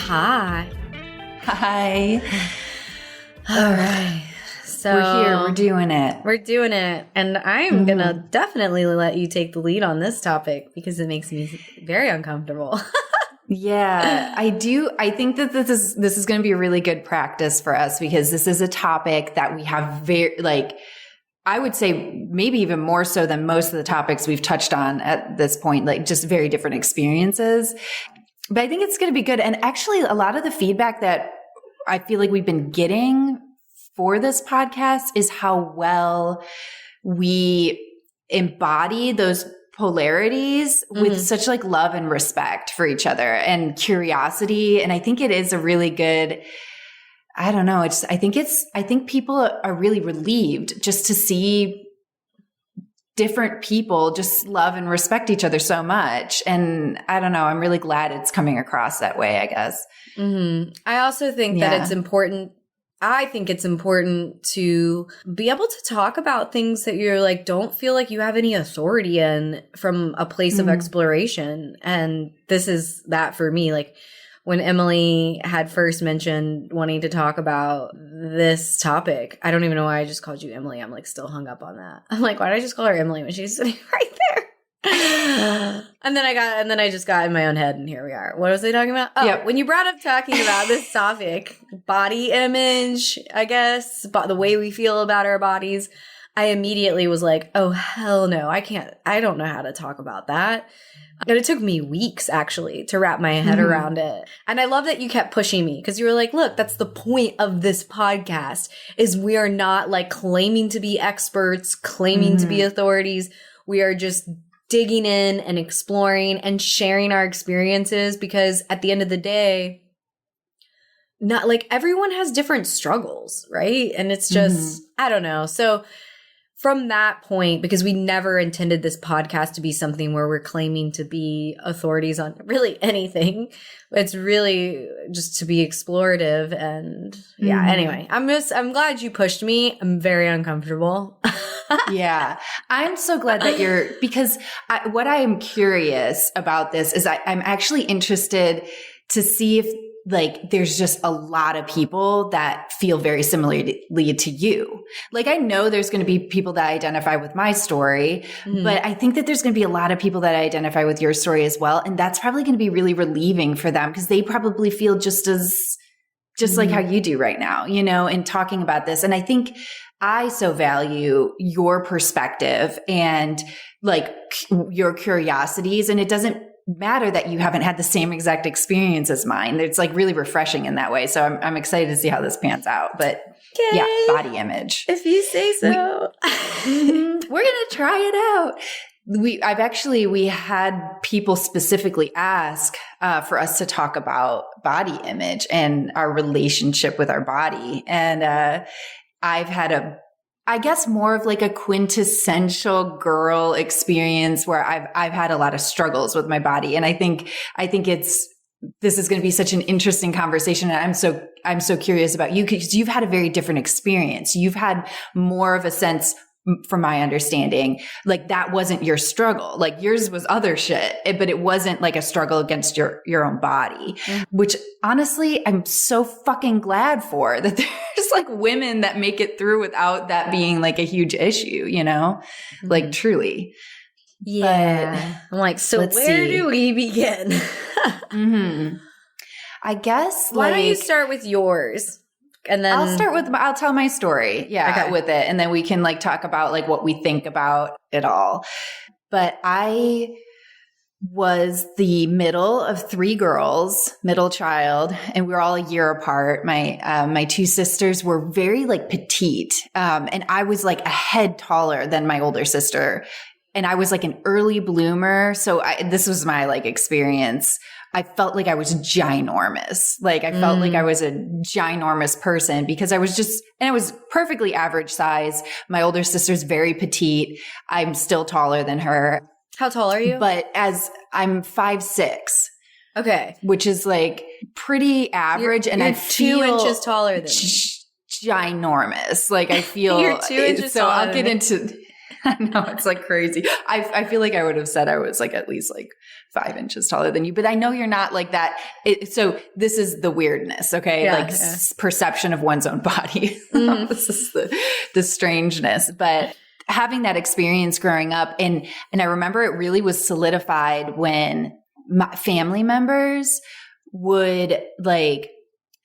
Hi. Hi. All right. So we're here. We're doing it. We're doing it. And I'm going to definitely let you take the lead on this topic because it makes me very uncomfortable. Yeah, I do. I think that this is going to be a really good practice for us because this is a topic that we have I would say maybe even more so than most of the topics we've touched on at this point, like just very different experiences. But I think it's going to be good. And actually, a lot of the feedback that I feel like we've been getting for this podcast is how well we embody those polarities with such like love and respect for each other and curiosity. And I think it is a really good, I don't know. I think people are really relieved just to see different people just love and respect each other so much. And I don't know. I'm really glad it's coming across that way, I guess. Mm-hmm. I also think that it's important. I think it's important to be able to talk about things that you're like, don't feel like you have any authority in from a place of exploration. And this is that for me. Like when Emily had first mentioned wanting to talk about this topic, I don't even know why I just called you Emily. I'm like still hung up on that. I'm like, why did I just call her Emily when she's sitting right there? And then I just got in my own head and here we are. What was I talking about? Oh, when you brought up talking about this topic, body image, I guess, the way we feel about our bodies, I immediately was like, oh, hell no, I don't know how to talk about that. And it took me weeks actually to wrap my head around it. And I love that you kept pushing me because you were like, look, that's the point of this podcast is we are not like claiming to be experts, claiming to be authorities. We are just digging in and exploring and sharing our experiences because at the end of the day, not like everyone has different struggles, right? And it's just, I don't know. So from that point, because we never intended this podcast to be something where we're claiming to be authorities on really anything. It's really just to be explorative. And anyway, I'm glad you pushed me. I'm very uncomfortable. Yeah. I'm so glad that because what I am curious about this is I'm actually interested to see if like there's just a lot of people that feel very similarly to you. Like I know there's going to be people that identify with my story, but I think that there's going to be a lot of people that identify with your story as well. And that's probably going to be really relieving for them because they probably feel just like how you do right now, you know, in talking about this. And I think I so value your perspective and like your curiosities. And it doesn't matter that you haven't had the same exact experience as mine. It's like really refreshing in that way. So I'm excited to see how this pans out. But yeah, body image. If you say so. We're going to try it out. We had people specifically ask for us to talk about body image and our relationship with our body. And I've had I guess more of like a quintessential girl experience where I've had a lot of struggles with my body. And I think this is going to be such an interesting conversation. And I'm so curious about you because you've had a very different experience. You've had more of a sense, from my understanding, like that wasn't your struggle. Like yours was other shit, but it wasn't like a struggle against your own body, which honestly, I'm so fucking glad for that there's like women that make it through without that being like a huge issue, you know, like truly. Yeah. But I'm like, so where do we begin? I guess why don't you start with yours? And then I'll tell my story. Yeah. With it. And then we can like talk about like what we think about it all. But I was the middle of three girls, middle child, and we were all a year apart. My two sisters were very like petite. And I was like a head taller than my older sister. And I was like an early bloomer. So this was my like experience. I felt like I was ginormous. Like I felt like I was a ginormous person because I was perfectly average size. My older sister's very petite. I'm still taller than her. How tall are you? But as I'm 5'6". Okay. Which is like pretty average. You're I 2 inches taller than me. Ginormous. Like I feel you're 2 inches so taller I'll get into I know, it's like crazy. I feel like I would have said I was like at least like 5 inches taller than you, but I know you're not like that. So this is the weirdness, okay? Perception of one's own body. Mm-hmm. This is the strangeness. But having that experience growing up, and I remember it really was solidified when my family members would like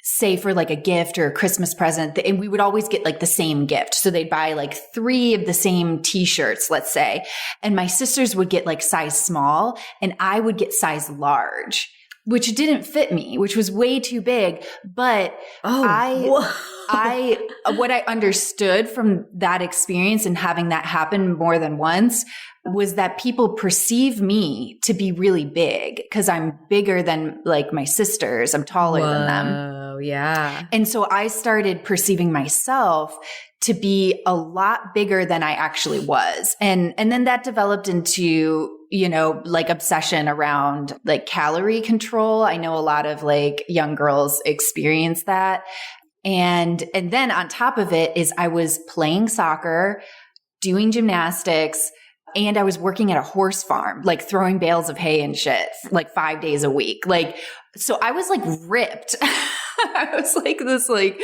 say for like a gift or a Christmas present, and we would always get like the same gift. So they'd buy like 3 of the same t-shirts, let's say. And my sisters would get like size small and I would get size large, which didn't fit me, which was way too big. But what I understood from that experience and having that happen more than once was that people perceive me to be really big because I'm bigger than like my sisters. I'm taller than them. Oh, yeah. And so I started perceiving myself to be a lot bigger than I actually was. And then that developed into, you know, like obsession around like calorie control. I know a lot of like young girls experience that. And then on top of it is I was playing soccer, doing gymnastics, and I was working at a horse farm, like throwing bales of hay and shit, like 5 days a week. Like, so I was like ripped. I was like this, like,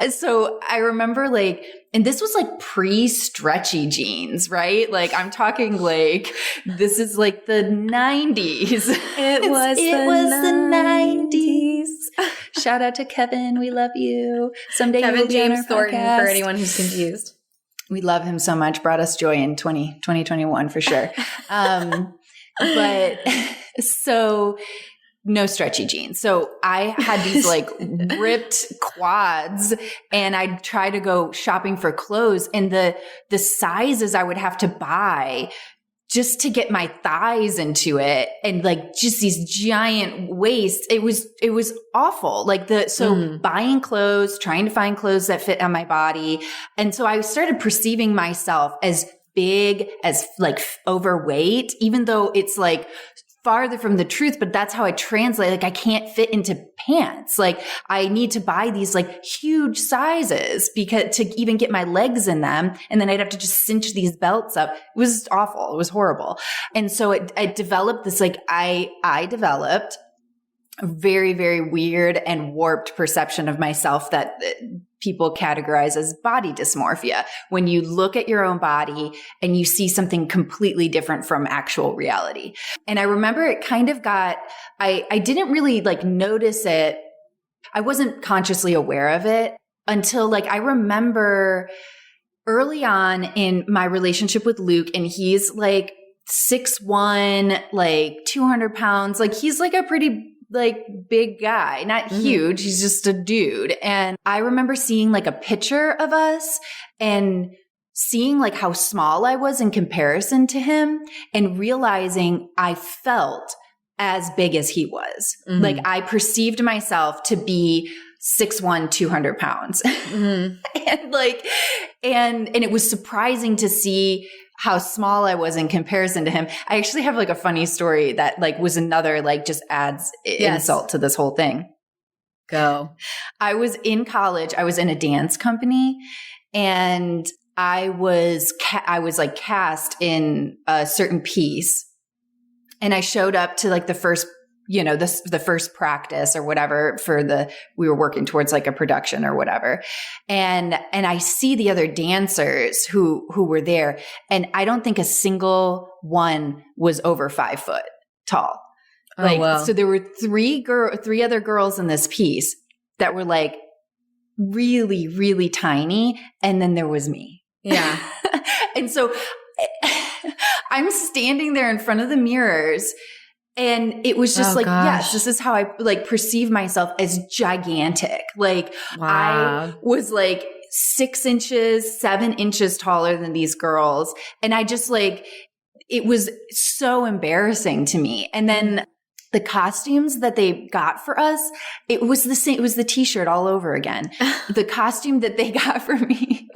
so I remember like, and this was like pre-stretchy jeans, right? Like I'm talking like, this is like the 90s. It was the 90s. Shout out to Kevin. We love you. Someday Kevin you will be on our James Thornton, podcast. for anyone who's confused. We love him so much. Brought us joy in 2021 for sure. But so no stretchy jeans. So I had these like ripped quads and I'd try to go shopping for clothes, and the sizes I would have to buy just to get my thighs into it, and like just these giant waists. It was awful. Like buying clothes, trying to find clothes that fit on my body. And so I started perceiving myself as big, as like overweight, even though it's like farther from the truth, but that's how I translate. Like I can't fit into pants. Like I need to buy these like huge sizes because to even get my legs in them. And then I'd have to just cinch these belts up. It was awful. It was horrible. And so it developed this, like I developed a very, very weird and warped perception of myself that people categorize as body dysmorphia. When you look at your own body and you see something completely different from actual reality. And I remember it kind of I didn't really like notice it. I wasn't consciously aware of it until like I remember early on in my relationship with Luke, and he's like 6'1", like 200 pounds. Like he's like a pretty like big guy, not huge. He's just a dude. And I remember seeing like a picture of us and seeing like how small I was in comparison to him, and realizing I felt as big as he was. Like I perceived myself to be 6'1", 200 pounds. And like, and it was surprising to see how small I was in comparison to him. I actually have like a funny story that like was another, like just adds insult to this whole thing. Go. I was in college. I was in a dance company, and I was like cast in a certain piece, and I showed up to like the first, you know, the first practice or whatever we were working towards like a production or whatever. And I see the other dancers who were there, and I don't think a single one was over 5 foot tall. Like, wow. So there were three other girls in this piece that were like really, really tiny. And then there was me. Yeah. And so I'm standing there in front of the mirrors, and it was just yes, this is how I like perceive myself, as gigantic. Like I was like 6 inches, 7 inches taller than these girls. And I just like, it was so embarrassing to me. And then the costumes that they got for us, it was the same. It was the t-shirt all over again. The costume that they got for me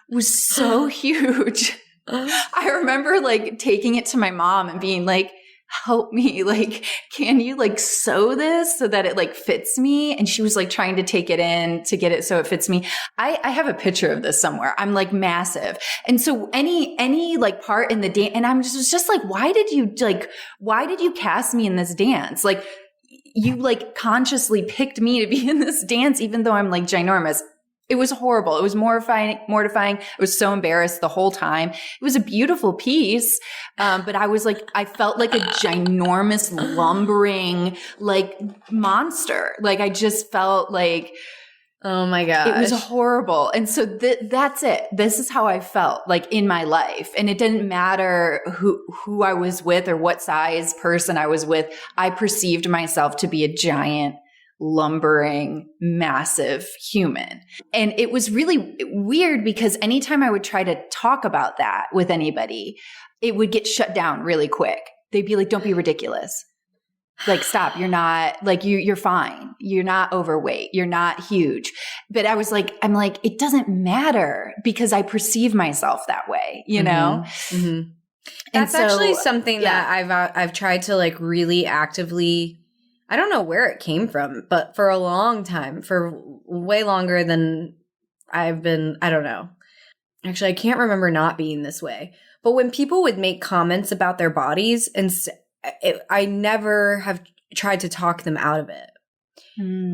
was so huge. I remember like taking it to my mom and being like, help me. Like, can you like sew this so that it like fits me? And she was like trying to take it in to get it so it fits me. I have a picture of this somewhere. I'm like massive. And so any like part in the dance, and I'm just like, why did you cast me in this dance? Like, you like consciously picked me to be in this dance, even though I'm like ginormous. It was horrible. It was mortifying. I was so embarrassed the whole time. It was a beautiful piece. But I was like, I felt like a ginormous lumbering, like monster. Like I just felt like, oh my gosh. It was horrible. And so that's it. This is how I felt like in my life. And it didn't matter who I was with or what size person I was with. I perceived myself to be a giant, lumbering, massive human. And it was really weird because anytime I would try to talk about that with anybody, it would get shut down really quick. They'd be like, don't be ridiculous. Like, stop. You're not like you're fine. You're not overweight. You're not huge. But I'm like, it doesn't matter because I perceive myself that way, you know? Mm-hmm. That's actually something that I've tried to like really actively, I don't know where it came from, but for a long time, for way longer than I've been, I don't know. Actually, I can't remember not being this way. But when people would make comments about their bodies, and I never have tried to talk them out of it.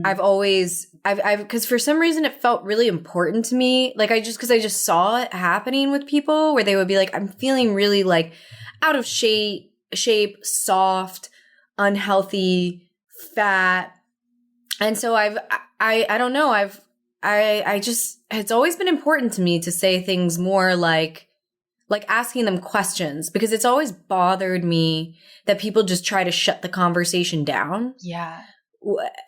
I've always, because for some reason it felt really important to me. Like because I just saw it happening with people where they would be like, I'm feeling really like out of shape, soft, unhealthy, fat. And so I don't know. I just, it's always been important to me to say things more like asking them questions, because it's always bothered me that people just try to shut the conversation down. Yeah.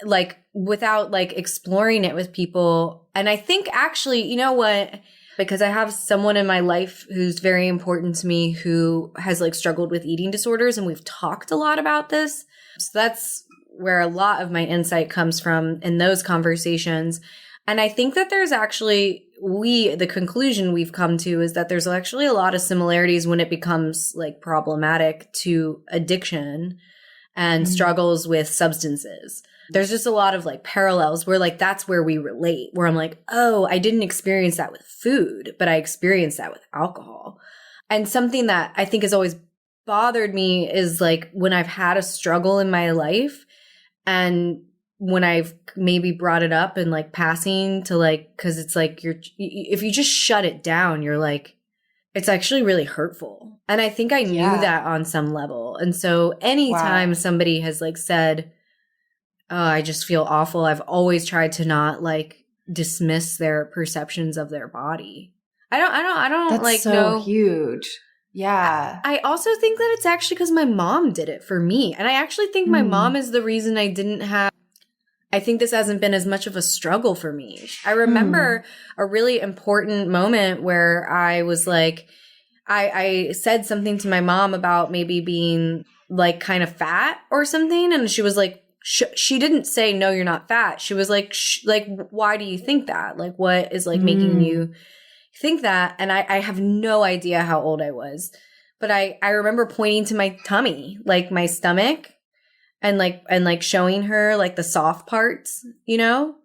Like without like exploring it with people. And I think actually, you know what, because I have someone in my life who's very important to me who has like struggled with eating disorders, and we've talked a lot about this. So that's where a lot of my insight comes from in those conversations. And I think that there's actually, the conclusion we've come to is that there's actually a lot of similarities when it becomes like problematic to addiction and struggles with substances. There's just a lot of like parallels where like that's where we relate, where I'm like, oh, I didn't experience that with food, but I experienced that with alcohol. And something that I think has always bothered me is like when I've had a struggle in my life, and when I've maybe brought it up and like passing to like, cause it's like if you just shut it down, you're like, it's actually really hurtful. And I think I knew that on some level. And so anytime somebody has like said, oh, I just feel awful, I've always tried to not like dismiss their perceptions of their body. I don't That's like so know. Huge. Yeah. I also think that it's actually because my mom did it for me. And I actually think my mom is the reason I didn't have, I think this hasn't been as much of a struggle for me. I remember a really important moment where I was like, I said something to my mom about maybe being like kind of fat or something. And she was like, she didn't say, no, you're not fat. She was like, why do you think that? Like, what is like making you think that? And I have no idea how old I was, but I remember pointing to my tummy, like my stomach, and like showing her like the soft parts, you know?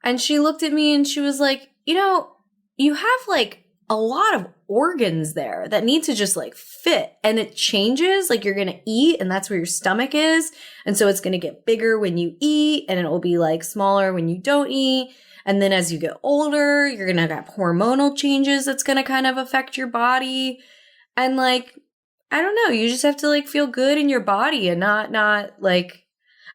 And she looked at me and she was like, you know, you have like a lot of organs there that need to just like fit, and it changes. Like you're going to eat and that's where your stomach is. And so it's going to get bigger when you eat, and it will be like smaller when you don't eat. And then as you get older, you're going to have hormonal changes that's going to kind of affect your body. And like, I don't know, you just have to like feel good in your body and not like,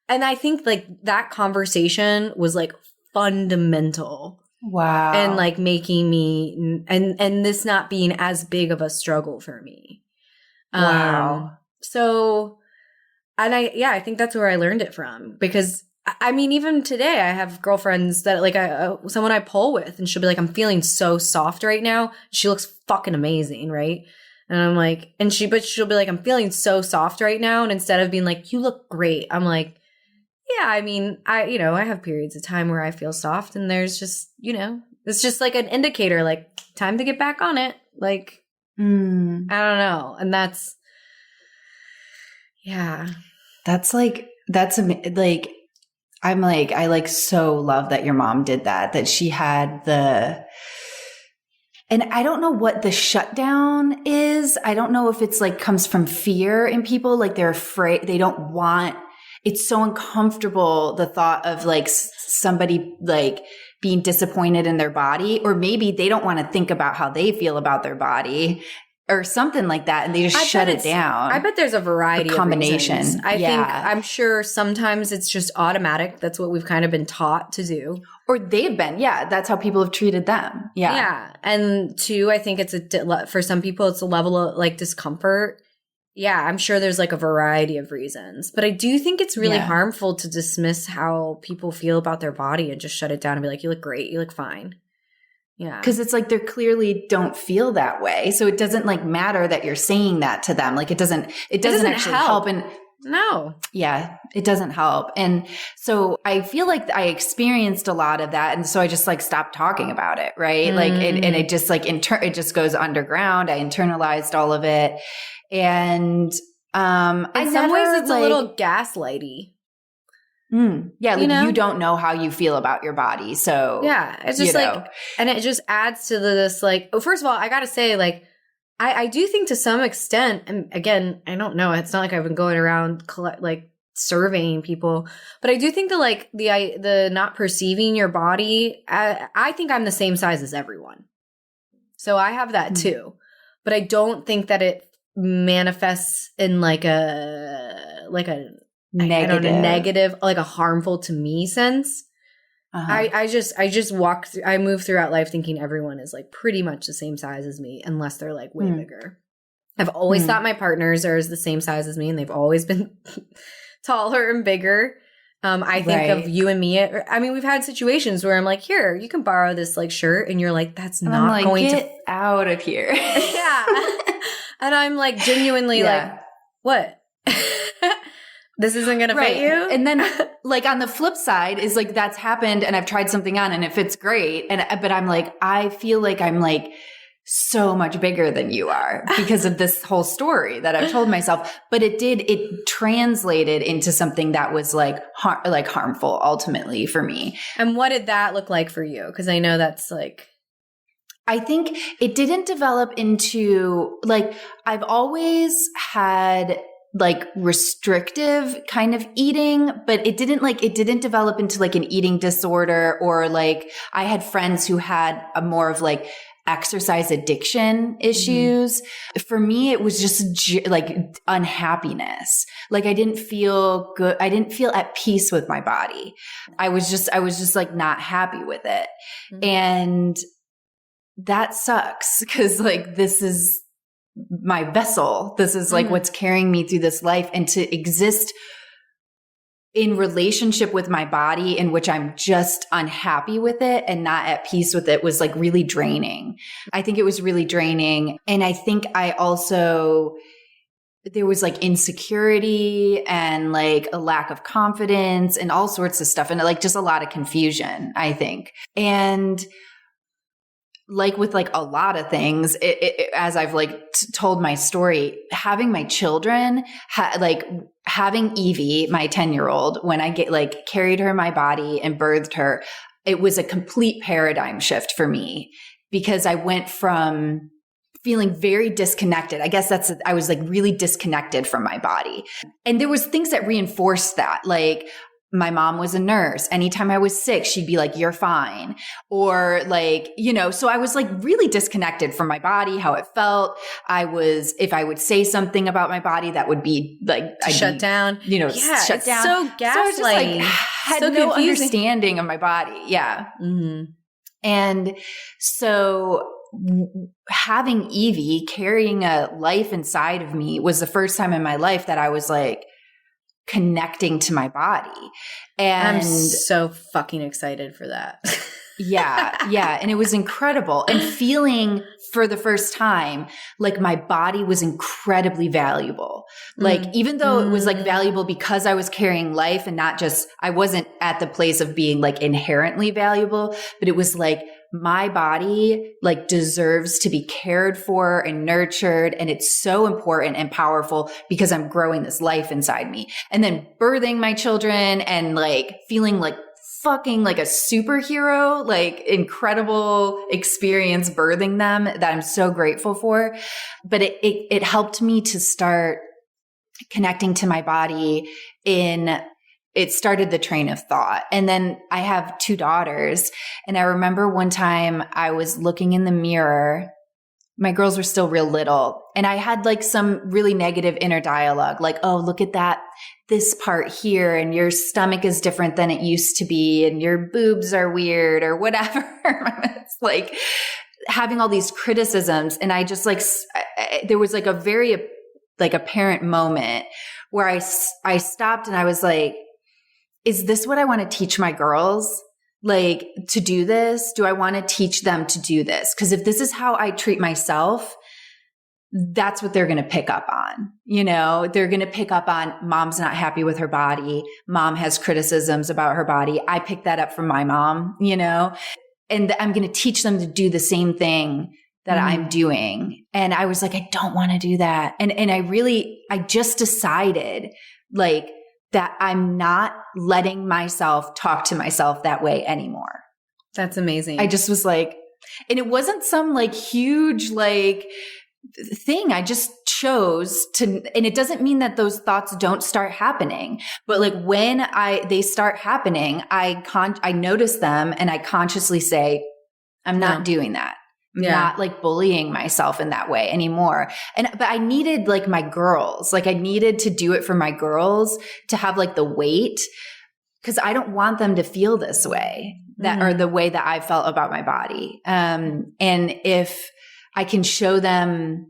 and I think like that conversation was like fundamental. Wow. And like making me, and this not being as big of a struggle for me. Wow. So, and I think that's where I learned it from, because I mean, even today I have girlfriends that like someone I pull with, and she'll be like, I'm feeling so soft right now. She looks fucking amazing. Right. And I'm like, but she'll be like, I'm feeling so soft right now. And instead of being like, you look great, I'm like, yeah, I mean, I have periods of time where I feel soft, and there's just, it's just like an indicator, like time to get back on it. Like, I don't know. And that's, Yeah. I so love that your mom did that she had and I don't know what the shutdown is. I don't know if it's like comes from fear in people. Like they're afraid, they don't want, it's so uncomfortable, the thought of like somebody like being disappointed in their body, or maybe they don't want to think about how they feel about their body or something like that. And they just shut it down. I bet there's a variety of reasons. I think, I'm sure sometimes it's just automatic. That's what we've kind of been taught to do. Or they've been. Yeah. That's how people have treated them. Yeah. Yeah. And two, I think it's for some people, it's a level of like discomfort. Yeah. I'm sure there's like a variety of reasons, but I do think it's really harmful to dismiss how people feel about their body and just shut it down and be like, you look great. You look fine. Yeah. Because it's like they clearly don't feel that way. So it doesn't like matter that you're saying that to them. Like it doesn't actually help. And no. Yeah, it doesn't help. And so I feel like I experienced a lot of that. And so I just like stopped talking about it. Right. Mm-hmm. Like, and it just like, it just goes underground. I internalized all of it. And, in some ways it's like, a little gaslighty. Yeah, like you don't know how you feel about your body. So yeah, it's just like, and it just adds to this like, first of all, I gotta say like, I do think to some extent, and again, I don't know, it's not like I've been going around like surveying people, but I do think that like the not perceiving your body, I think I'm the same size as everyone. So I have that too, but I don't think that it manifests in like a negative, like a harmful to me sense. Uh-huh. I move throughout life thinking everyone is like pretty much the same size as me, unless they're like way bigger. I've always thought my partners are the same size as me, and they've always been taller and bigger. I think of you and me. I mean, we've had situations where I'm like, here, you can borrow this like shirt, and you're like, that's not like, going get out of here. Yeah. And I'm like genuinely like, what? This isn't going to fit you? And then like on the flip side is like that's happened and I've tried something on and it fits great. But I'm like, I feel like I'm like so much bigger than you are because of this whole story that I've told myself. But it translated into something that was like harmful ultimately for me. And what did that look like for you? Because I know that's like, I think it didn't develop into like, I've always had like restrictive kind of eating, but it didn't develop into like an eating disorder, or like I had friends who had a more of like exercise addiction issues. Mm-hmm. For me, it was just like unhappiness. Like I didn't feel good. I didn't feel at peace with my body. I was just like not happy with it. Mm-hmm. And that sucks because like this is my vessel. This is like what's carrying me through this life, and to exist in relationship with my body in which I'm just unhappy with it and not at peace with it was like really draining. I think it was really draining. And I think there was like insecurity and like a lack of confidence and all sorts of stuff. And like just a lot of confusion, I think. And like with like a lot of things, as I've like told my story, having my children, like having Evie, my 10-year-old, when I carried her in my body and birthed her, it was a complete paradigm shift for me because I went from feeling very disconnected. I guess I was like really disconnected from my body. And there was things that reinforced that, like, my mom was a nurse. Anytime I was sick, she'd be like, you're fine. Or like, so I was like really disconnected from my body, how it felt. If I would say something about my body, that would be like, shut down. Shut down. So gaslighting. So I was just like, had no understanding of my body. Yeah. Mm-hmm. And so having Evie carrying a life inside of me was the first time in my life that I was like, connecting to my body. And I'm so fucking excited for that. Yeah. And it was incredible. And feeling for the first time, like my body was incredibly valuable. Like, even though it was like valuable because I was carrying life and not just, I wasn't at the place of being like inherently valuable, but it was like my body like deserves to be cared for and nurtured. And it's so important and powerful because I'm growing this life inside me. And then birthing my children and like feeling like fucking like a superhero, like incredible experience birthing them that I'm so grateful for. But it helped me to start connecting to my body it started the train of thought. And then I have 2 daughters. And I remember one time I was looking in the mirror. My girls were still real little. And I had like some really negative inner dialogue, like, oh, look at that, this part here. And your stomach is different than it used to be. And your boobs are weird or whatever. It's like having all these criticisms. And I just like, there was like a very like apparent moment where I stopped and I was like, is this what I want to teach my girls? Like to do this? Do I want to teach them to do this? Because if this is how I treat myself, that's what they're going to pick up on. You know, they're going to pick up on mom's not happy with her body. Mom has criticisms about her body. I picked that up from my mom, you know, and I'm going to teach them to do the same thing that I'm doing. And I was like, I don't want to do that. And I just decided like that I'm not letting myself talk to myself that way anymore. That's amazing. I just was like, and it wasn't some like huge like thing. I just chose to, and it doesn't mean that those thoughts don't start happening, but like when they start happening, I notice them and I consciously say, I'm not doing that. I'm not like bullying myself in that way anymore. But I needed like my girls, like I needed to do it for my girls to have like the weight, because I don't want them to feel this way or the way that I felt about my body. And if I can show them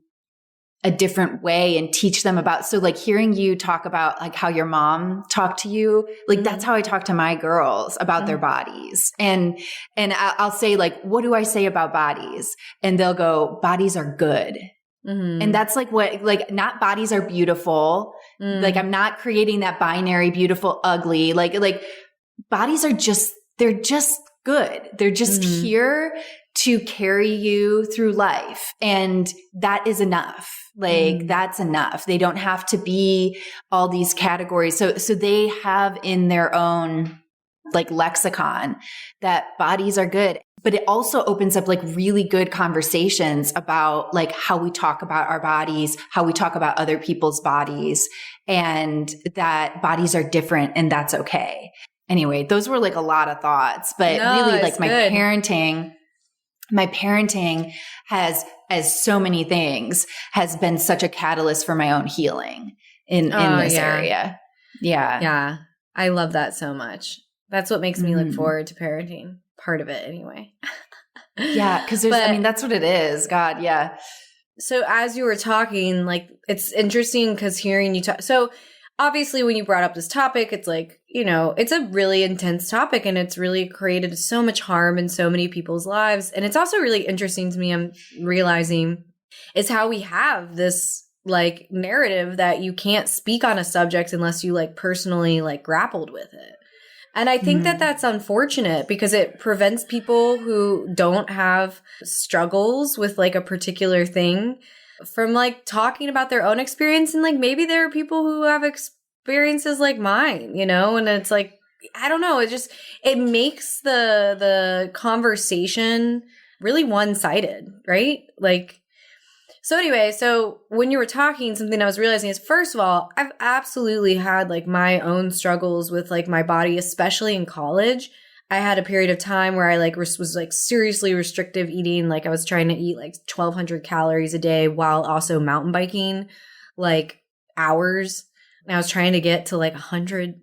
a different way and teach them about, so like hearing you talk about like how your mom talked to you, like that's how I talk to my girls about their bodies. And I'll say like, what do I say about bodies? And they'll go, bodies are good. And that's like what, like not bodies are beautiful. Like I'm not creating that binary, beautiful, ugly, like bodies are just, they're just good. They're just here to carry you through life. And that is enough. Like that's enough. They don't have to be all these categories. So they have in their own like lexicon that bodies are good, but it also opens up like really good conversations about like how we talk about our bodies, how we talk about other people's bodies, and that bodies are different and that's okay. Anyway, those were like a lot of thoughts, but really like my parenting has, as so many things, has been such a catalyst for my own healing in this area. Yeah. Yeah. I love that so much. That's what makes me look forward to parenting. Part of it anyway. Yeah. Cause I mean, that's what it is. God. Yeah. So as you were talking, like it's interesting because hearing you talk, so obviously when you brought up this topic, it's like, you know, it's a really intense topic and it's really created so much harm in so many people's lives. And it's also really interesting to me, I'm realizing, is how we have this like narrative that you can't speak on a subject unless you like personally like grappled with it. And I think that that's unfortunate because it prevents people who don't have struggles with like a particular thing from like talking about their own experience. And like maybe there are people who have experiences like mine, you know, and it's like, I don't know, it makes the conversation really one-sided, right? Like, so anyway, so when you were talking, something I was realizing is, first of all, I've absolutely had like my own struggles with like my body, especially in college. I had a period of time where I like was like seriously restrictive eating. Like I was trying to eat like 1,200 calories a day while also mountain biking like hours. And I was trying to get to like 100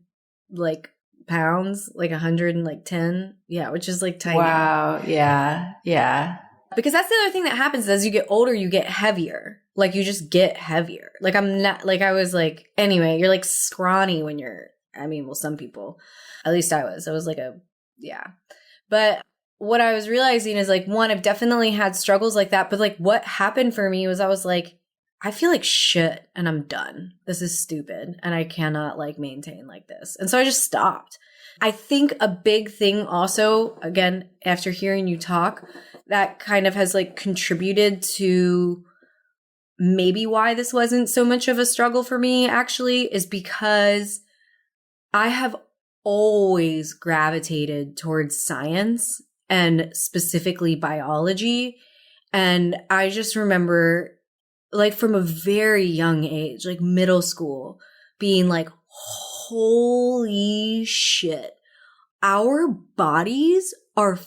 like pounds, like 110. Yeah, which is like tiny. Wow. Yeah. Yeah. Because that's the other thing that happens as you get older, you get heavier. Like you just get heavier. Like I'm not, like I was like, anyway, you're like scrawny when well, some people, at least I was like yeah. But what I was realizing is like, one, I've definitely had struggles like that. But like what happened for me was I was like, I feel like shit and I'm done. This is stupid. And I cannot like maintain like this. And so I just stopped. I think a big thing also, again, after hearing you talk, that kind of has like contributed to maybe why this wasn't so much of a struggle for me actually, is because I have always gravitated towards science and specifically biology. And I just remember like from a very young age, like middle school, being like, holy shit, our bodies are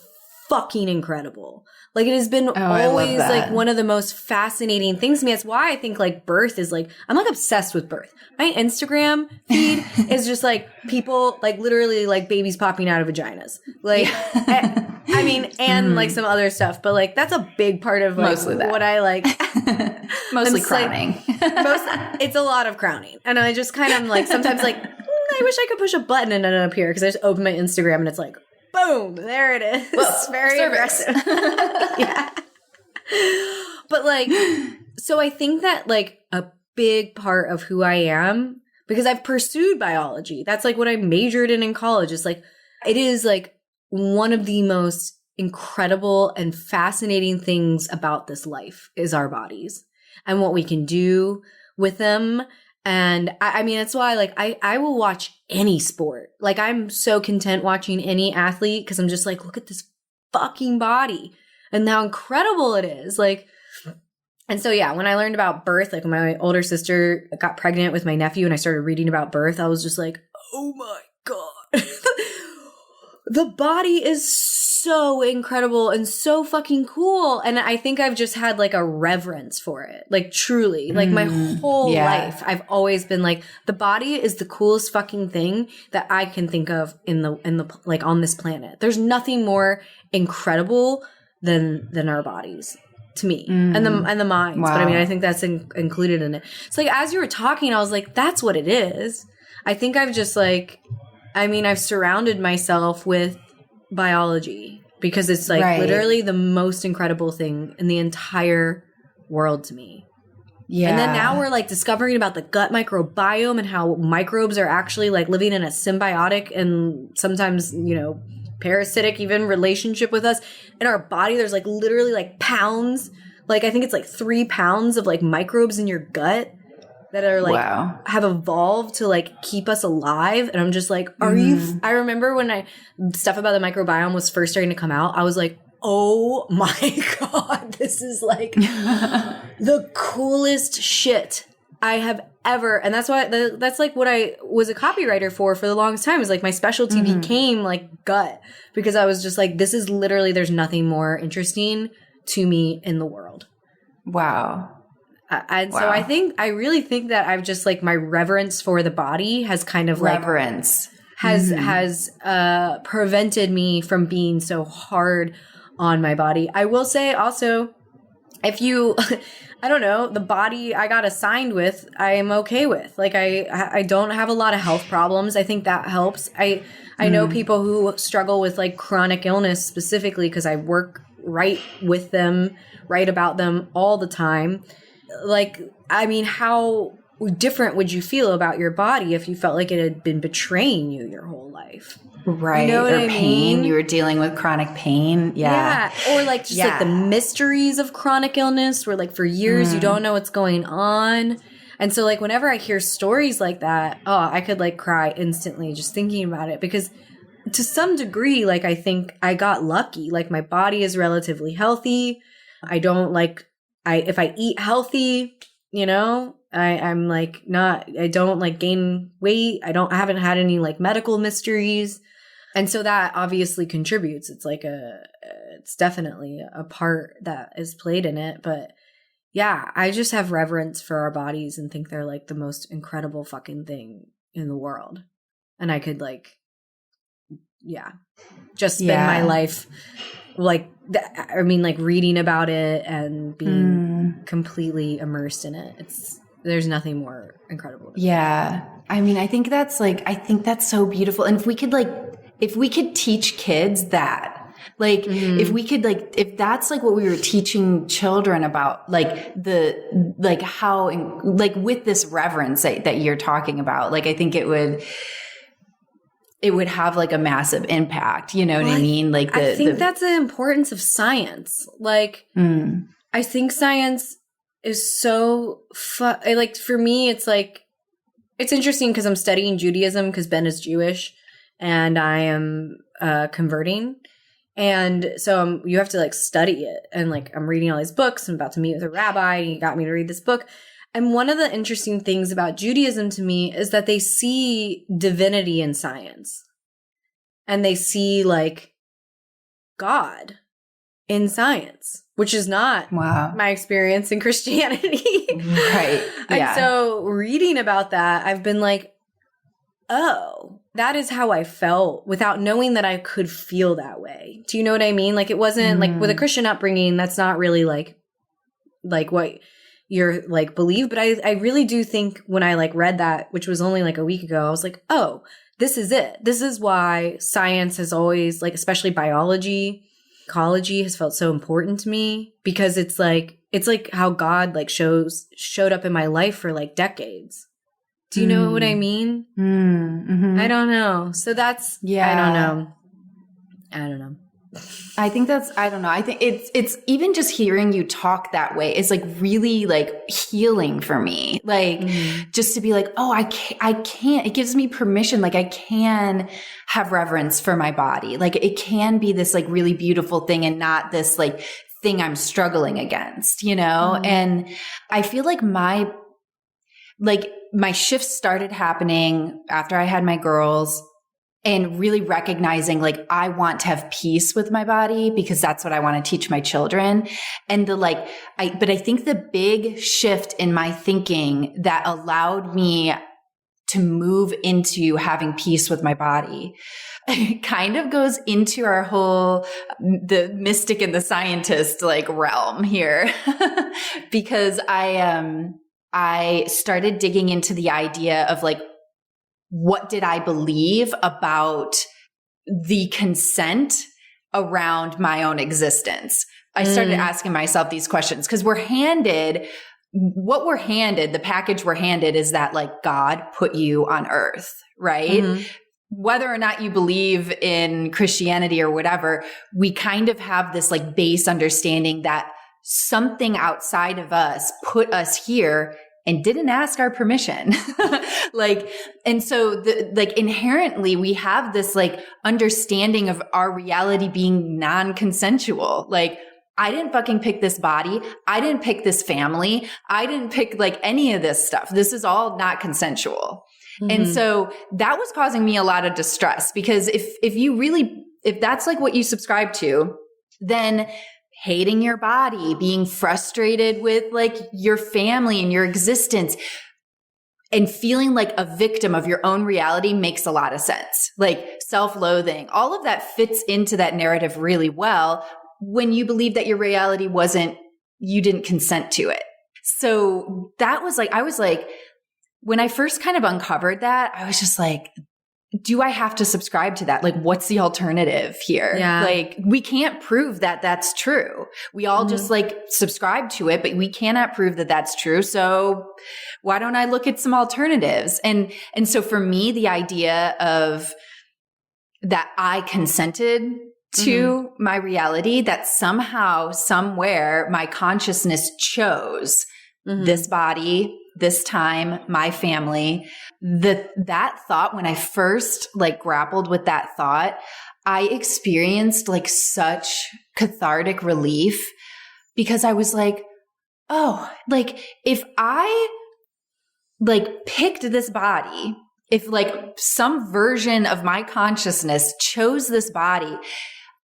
fucking incredible. Like it has been always like one of the most fascinating things to me. That's why I think like birth is like, I'm like obsessed with birth. My Instagram feed is just like people like literally like babies popping out of vaginas. Like, I mean, and like some other stuff, but like that's a big part of like what I like. Mostly crowning. It's a lot of crowning. And I just kind of like sometimes like, I wish I could push a button and it appear because I just open my Instagram and it's like, boom, there it is. Well, very aggressive. Yeah. But like, so I think that like a big part of who I am, because I've pursued biology, that's like what I majored in college. It's like, it is like one of the most incredible and fascinating things about this life is our bodies and what we can do with them. And I mean, that's why like I will watch any sport. Like I'm so content watching any athlete because I'm just like, look at this fucking body and how incredible it is. Like, and so yeah, when I learned about birth, like when my older sister got pregnant with my nephew and I started reading about birth, I was just like, oh my God. The body is so incredible and so fucking cool. And I think I've just had like a reverence for it. Like truly, like my whole life, I've always been like, the body is the coolest fucking thing that I can think of in the like on this planet. There's nothing more incredible than our bodies to me and the minds. Wow. But I mean, I think that's included in it. So like, as you were talking, I was like, that's what it is. I think I've just like, I mean, I've surrounded myself with biology because it's like literally the most incredible thing in the entire world to me. Yeah. And then now we're like discovering about the gut microbiome and how microbes are actually like living in a symbiotic and sometimes, you know, parasitic even relationship with us. In our body, there's like literally like pounds. Like I think it's like 3 pounds of like microbes in your gut that are like have evolved to like keep us alive. And I'm just like, are you I remember when stuff about the microbiome was first starting to come out, I was like, oh my God, this is like the coolest shit I have ever. And that's why that's like what I was a copywriter for the longest time. Is like my specialty became like gut, because I was just like, this is literally, there's nothing more interesting to me in the world. Wow. And so I really think that I've just like my reverence for the body has kind of has prevented me from being so hard on my body. I will say also, if you, I don't know, the body I got assigned with, I am okay with. Like I don't have a lot of health problems. I think that helps. I know people who struggle with like chronic illness specifically because I work right with them, write about them all the time. Like, I mean, how different would you feel about your body if you felt like it had been betraying you your whole life? Right. You know what I mean? You were dealing with chronic pain. Yeah. Or like just like the mysteries of chronic illness where like for years you don't know what's going on. And so like whenever I hear stories like that, I could like cry instantly just thinking about it, because to some degree, like I think I got lucky. Like my body is relatively healthy. I don't like, if I eat healthy, you know, I'm like I don't like gain weight. I haven't had any like medical mysteries. And so that obviously contributes. It's like it's definitely a part that is played in it. But yeah, I just have reverence for our bodies and think they're like the most incredible fucking thing in the world. And I could like, just spend my life like, like reading about it and being completely immersed in it. There's nothing more incredible. Yeah. I mean, I think that's so beautiful. And if we could teach kids that, like, if we could, like, if that's like what we were teaching children about, like how, like with this reverence that you're talking about, like, I think it it would have like a massive impact. You know what I mean? Like I think that's the importance of science. Like, I think science is so like, for me, it's like, it's interesting because I'm studying Judaism because Ben is Jewish and I am converting. And so you have to like study it. And like, I'm reading all these books. I'm about to meet with a rabbi and he got me to read this book. And one of the interesting things about Judaism to me is that they see divinity in science. And they see like God in science, which is not my experience in Christianity. Right. Yeah. And so reading about that, I've been like, oh, that is how I felt without knowing that I could feel that way. Do you know what I mean? Like, it wasn't like with a Christian upbringing, that's not really like what you're like believe. But I really do think when I like read that, which was only like a week ago, I was like, oh, this is it. This is why science has always, like, especially biology, ecology has felt so important to me, because it's like how God like showed up in my life for like decades. Do you know what I mean? Mm-hmm. I don't know. So that's, I don't know. I think that's, I don't know. I think it's even just hearing you talk that way is like really like healing for me. Like just to be like, oh, I can't, it gives me permission. Like I can have reverence for my body. Like it can be this like really beautiful thing and not this like thing I'm struggling against, you know? And I feel like my shift started happening after I had my girls, and really recognizing like I want to have peace with my body because that's what I want to teach my children. And but I think the big shift in my thinking that allowed me to move into having peace with my body kind of goes into our whole, the mystic and the scientist like realm here. Because I started digging into the idea of like, what did I believe about the consent around my own existence? I started asking myself these questions because the package we're handed is that like God put you on earth, right? Whether or not you believe in Christianity or whatever, we kind of have this like base understanding that something outside of us put us here and didn't ask our permission. And so inherently we have this like understanding of our reality being non-consensual. Like, I didn't fucking pick this body. I didn't pick this family. I didn't pick like any of this stuff. This is all not consensual. And so that was causing me a lot of distress, because if that's like what you subscribe to, then hating your body, being frustrated with like your family and your existence, and feeling like a victim of your own reality makes a lot of sense. Like self-loathing, all of that fits into that narrative really well when you believe that your reality you didn't consent to it. So that was like, I was like, when I first kind of uncovered that, I was just like, do I have to subscribe to that? Like, what's the alternative here? Yeah. Like, we can't prove that that's true. We all just like subscribe to it, but we cannot prove that that's true. So why don't I look at some alternatives? And so for me, the idea of that I consented to my reality, that somehow, somewhere my consciousness chose this body, this time, my family, that thought, when I first like grappled with that thought, I experienced like such cathartic relief, because I was like, oh, like if I like picked this body, if like some version of my consciousness chose this body,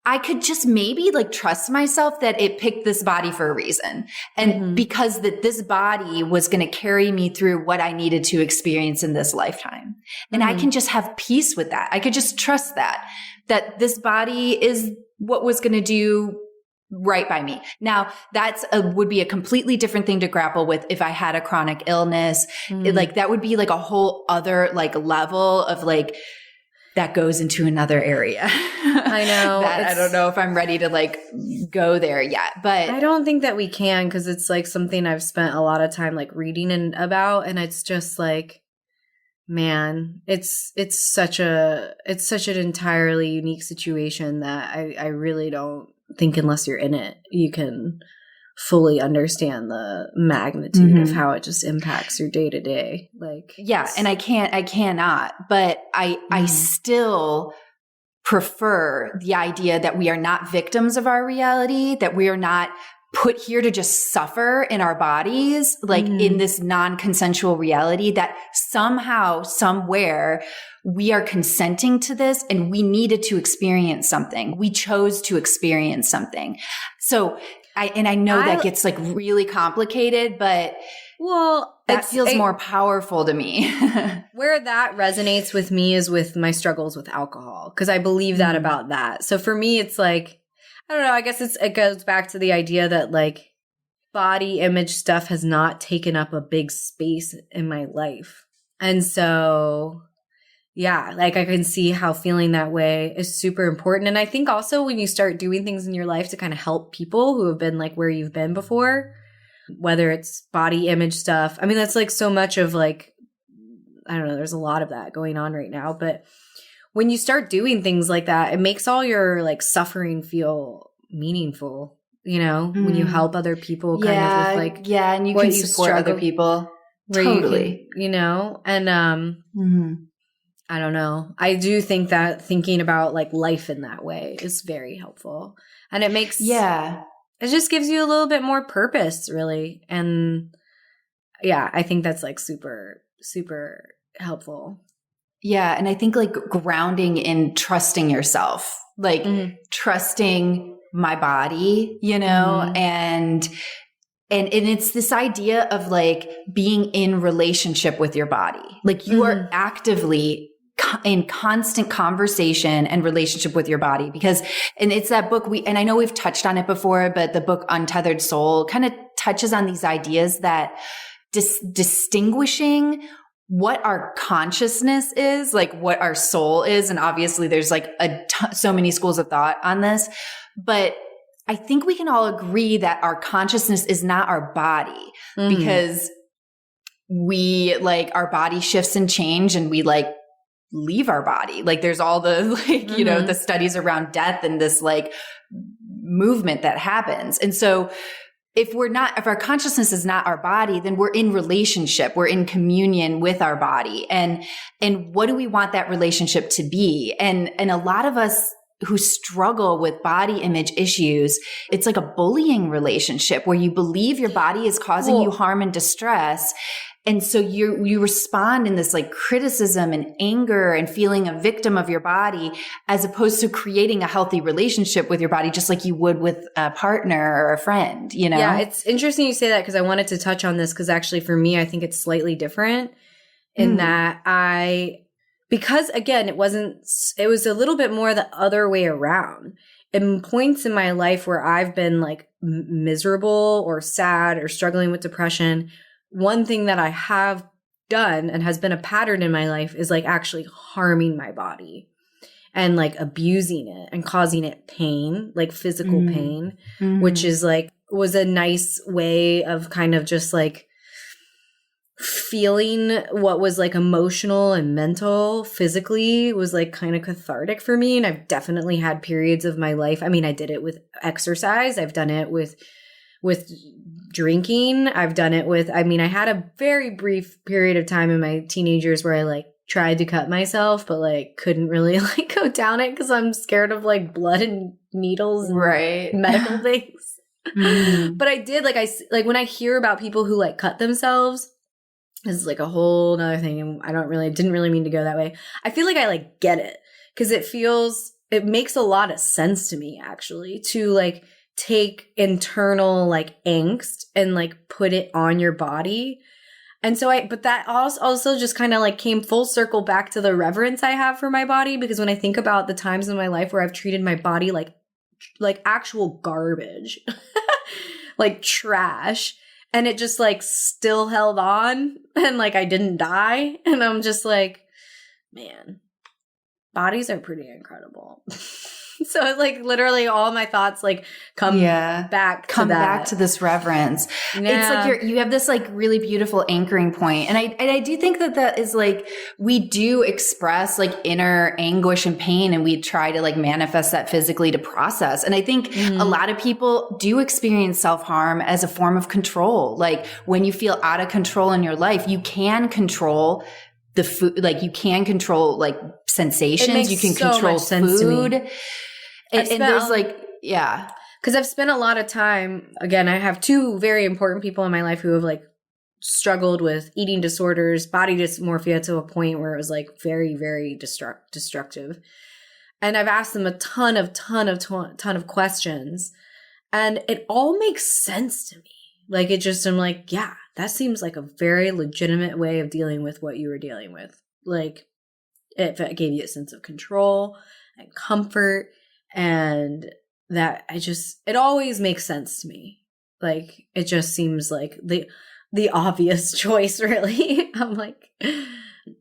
I could just maybe like trust myself that it picked this body for a reason. And because that this body was going to carry me through what I needed to experience in this lifetime. And I can just have peace with that. I could just trust that this body is what was going to do right by me. Now that's would be a completely different thing to grapple with if I had a chronic illness. Like that would be like a whole other like level of like, that goes into another area. I know. I don't know if I'm ready to like go there yet, but I don't think that we can, because it's like something I've spent a lot of time like reading about, and it's just like, Man, it's such an entirely unique situation that I really don't think unless you're in it, you can fully understand the magnitude of how it just impacts your day to day. Like, yeah. And I cannot, but I still prefer the idea that we are not victims of our reality, that we are not put here to just suffer in our bodies, like in this non-consensual reality, that somehow, somewhere we are consenting to this and we needed to experience something. We chose to experience something. So I know that gets like really complicated, but that feels more powerful to me. Where that resonates with me is with my struggles with alcohol, because I believe that about that. So for me, it's like, I don't know, I guess it goes back to the idea that like body image stuff has not taken up a big space in my life. And so, yeah, like I can see how feeling that way is super important. And I think also when you start doing things in your life to kind of help people who have been like where you've been before, whether it's body image stuff, I mean, that's like so much of like, I don't know, there's a lot of that going on right now, but when you start doing things like that, it makes all your like suffering feel meaningful, you know, when you help other people kind of with like, and you can support other people. Totally. You know, and I don't know. I do think that thinking about like life in that way is very helpful. And it makes, it just gives you a little bit more purpose, really. And yeah, I think that's like super, super helpful. Yeah. And I think like grounding in trusting yourself, like trusting my body, you know, and it's this idea of like being in relationship with your body. Like you are actively in constant conversation and relationship with your body, because, and it's that book and I know we've touched on it before, but the book Untethered Soul kind of touches on these ideas that distinguishing what our consciousness is, like what our soul is. And obviously there's like so many schools of thought on this, but I think we can all agree that our consciousness is not our body, because we like our body shifts and change and we like leave our body. Like there's all the like, you know, the studies around death and this like movement that happens. And so if our consciousness is not our body, then we're in relationship, we're in communion with our body. And what do we want that relationship to be? And a lot of us who struggle with body image issues, it's like a bullying relationship where you believe your body is causing you harm and distress. And so you respond in this like criticism and anger and feeling a victim of your body, as opposed to creating a healthy relationship with your body, just like you would with a partner or a friend, you know? Yeah, it's interesting you say that, because I wanted to touch on this, because actually for me, I think it's slightly different in that because again, it was a little bit more the other way around. In points in my life where I've been like miserable or sad or struggling with depression, one thing that I have done and has been a pattern in my life is like actually harming my body and like abusing it and causing it pain, like physical pain, which is like, was a nice way of kind of just like feeling what was like emotional and mental physically was like kind of cathartic for me. And I've definitely had periods of my life. I mean, I did it with exercise. I've done it with drinking. I've done it with, I mean, I had a very brief period of time in my teenagers where I like tried to cut myself, but like couldn't really like go down it because I'm scared of like blood and needles and medical things. But I did like when I hear about people who like cut themselves, this is like a whole nother thing. And I didn't really mean to go that way. I feel like I like get it, because it makes a lot of sense to me actually to like take internal like angst and like put it on your body. And so but that also just kind of like came full circle back to the reverence I have for my body, because when I think about the times in my life where I've treated my body like actual garbage, like trash, and it just like still held on and like I didn't die. And I'm just like, man, bodies are pretty incredible. So it's like literally all my thoughts like come back to this reverence. Yeah. It's like you have this like really beautiful anchoring point. And I do think that is like, we do express like inner anguish and pain, and we try to like manifest that physically to process. And I think a lot of people do experience self-harm as a form of control. Like when you feel out of control in your life, you can control the food, like you can control like sensations, you can control food. And there's like, because I've spent a lot of time, again, I have two very important people in my life who have like struggled with eating disorders, body dysmorphia to a point where it was like very, very destructive. And I've asked them a ton of questions, and it all makes sense to me. Like it just, I'm like, yeah, that seems like a very legitimate way of dealing with what you were dealing with. Like it gave you a sense of control and comfort, and that it always makes sense to me. Like it just seems like the obvious choice, really. I'm like,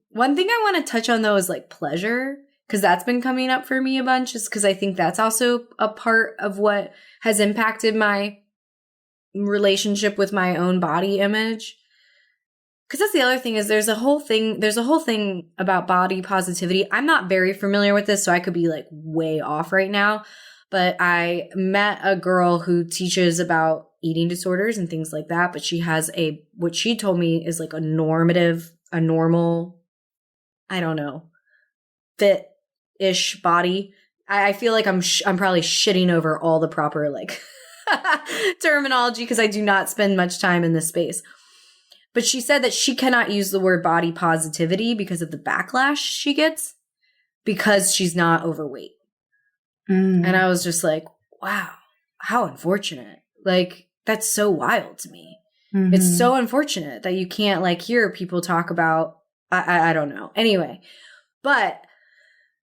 one thing I want to touch on though is like pleasure, because that's been coming up for me a bunch, just because I think that's also a part of what has impacted my relationship with my own body image. Because that's the other thing, is there's a whole thing about body positivity. I'm not very familiar with this, so I could be like way off right now. But I met a girl who teaches about eating disorders and things like that. But she has what she told me is like a normal, I don't know, fit-ish body. I feel like I'm probably shitting over all the proper like terminology, because I do not spend much time in this space. But she said that she cannot use the word body positivity because of the backlash she gets because she's not overweight. And I was just like, wow, how unfortunate. Like, that's so wild to me. It's so unfortunate that you can't like hear people talk about, I don't know. Anyway, but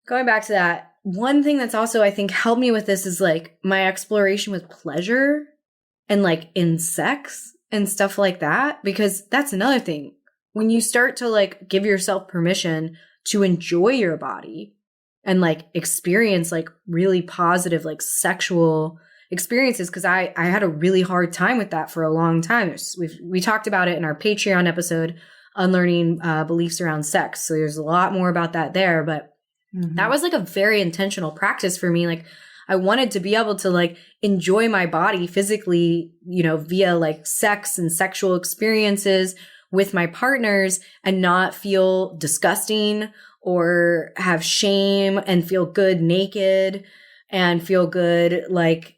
going back to that, one thing that's also, I think, helped me with this is like my exploration with pleasure and like in sex and stuff like that, because that's another thing. When you start to like give yourself permission to enjoy your body and like experience like really positive like sexual experiences, because I had a really hard time with that for a long time. We talked about it in our Patreon episode, Unlearning Beliefs Around Sex. So there's a lot more about that there, but that was like a very intentional practice for me. Like I wanted to be able to like enjoy my body physically, you know, via like sex and sexual experiences with my partners, and not feel disgusting or have shame, and feel good naked and feel good like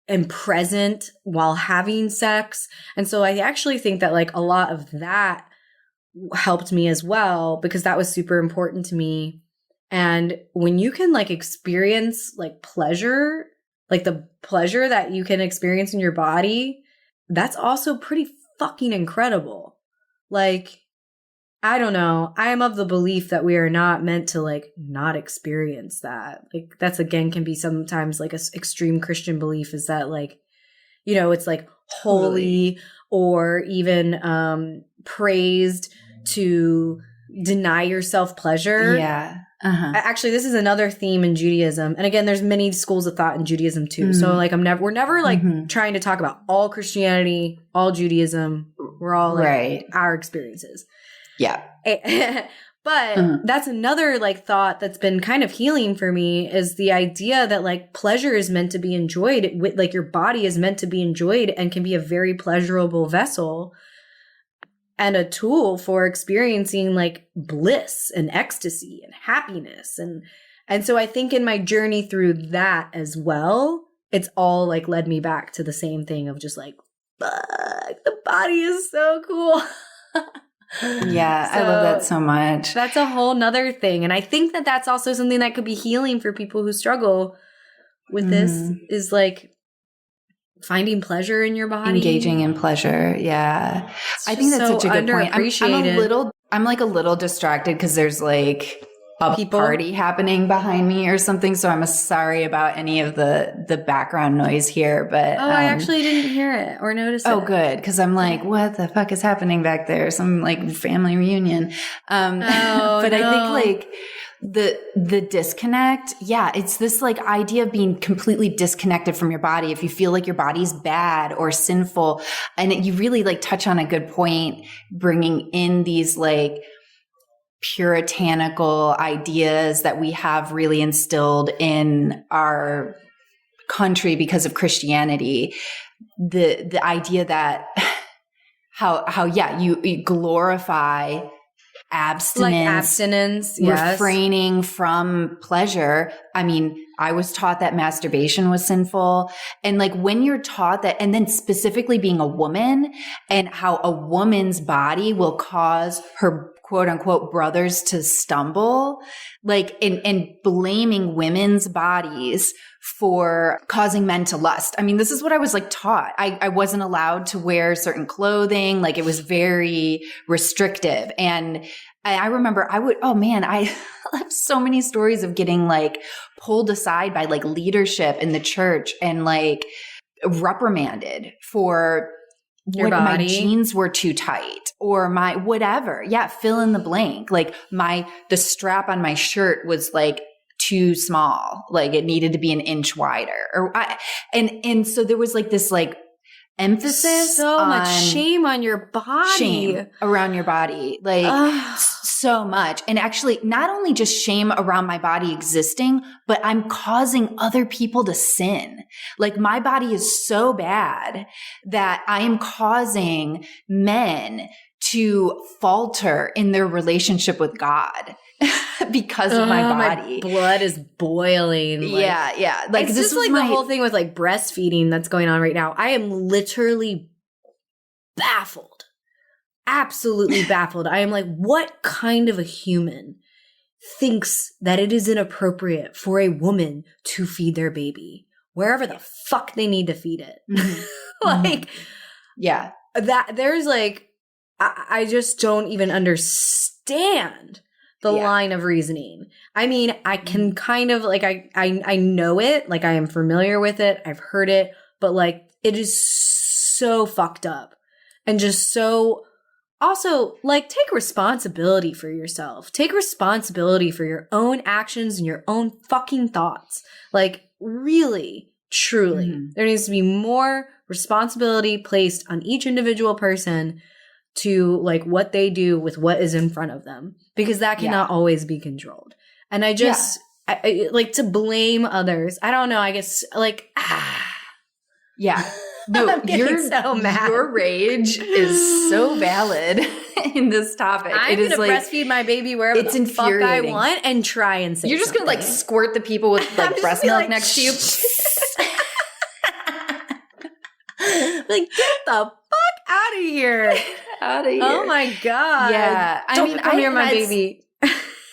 and present while having sex. And so I actually think that like a lot of that helped me as well, because that was super important to me. And when you can like experience like pleasure, like the pleasure that you can experience in your body, that's also pretty fucking incredible. Like, I don't know. I am of the belief that we are not meant to like not experience that. Like that's again can be sometimes like a extreme Christian belief, is that like, you know, it's like holy or even praised to deny yourself pleasure. Yeah. Actually, this is another theme in Judaism. And again, there's many schools of thought in Judaism too. So like we're never like trying to talk about all Christianity, all Judaism. We're all like our experiences. Yeah. But that's another like thought that's been kind of healing for me, is the idea that like pleasure is meant to be enjoyed. Like your body is meant to be enjoyed and can be a very pleasurable vessel and a tool for experiencing like bliss and ecstasy and happiness. And so I think in my journey through that as well, it's all like led me back to the same thing of just like, fuck, the body is so cool. Yeah, so I love that so much. That's a whole nother thing. And I think that that's also something that could be healing for people who struggle with this, is like finding pleasure in your body. Engaging in pleasure. Yeah. I think that's such a good point. I'm like a little distracted because there's like a party happening behind me or something. So I'm sorry about any of the background noise here, but I actually didn't hear it or notice it. Oh, good. Cause I'm like, what the fuck is happening back there? Some like family reunion. But I think like the disconnect. Yeah. It's this like idea of being completely disconnected from your body. If you feel like your body's bad or sinful, and you really like touch on a good point, bringing in these like puritanical ideas that we have really instilled in our country because of Christianity. The idea that how you glorify abstinence, yes. refraining from pleasure. I mean, I was taught that masturbation was sinful. And like when you're taught that, and then specifically being a woman and how a woman's body will cause her quote unquote brothers to stumble, like, and blaming women's bodies for causing men to lust. I mean, this is what I was like taught. I wasn't allowed to wear certain clothing. Like it was very restrictive. And I remember I have so many stories of getting like pulled aside by like leadership in the church and like reprimanded for your body. My jeans were too tight or my whatever. Yeah. Fill in the blank. Like the strap on my shirt was like too small. Like it needed to be an inch wider and so there was like this like emphasis so much shame on your body, shame around your body, like so much. And actually not only just shame around my body existing, but I'm causing other people to sin. Like my body is so bad that I am causing men to falter in their relationship with God. Because of my body. My blood is boiling. Like, yeah. Like it's this just like the whole thing with like breastfeeding that's going on right now. I am literally baffled. Absolutely baffled. I am like, what kind of a human thinks that it is inappropriate for a woman to feed their baby wherever the fuck they need to feed it? Mm-hmm. Like, yeah. That there's like, I just don't even understand the line of reasoning. I mean, I can kind of like, I know it, like I am familiar with it. I've heard it, but like it is so fucked up and just so also like take responsibility for yourself. Take responsibility for your own actions and your own fucking thoughts. Like really, truly, there needs to be more responsibility placed on each individual person to like what they do with what is in front of them, because that cannot always be controlled. And I just I like to blame others. I don't know. I guess like, yeah. No, you're so mad. Your rage is so valid in this topic. I'm going to breastfeed my baby wherever the fuck I want and try and say you're just going to like squirt the people with like breast milk like, next to you. Like, get the fuck out of here. Out of here. Oh my God. Yeah. Don't come near my baby.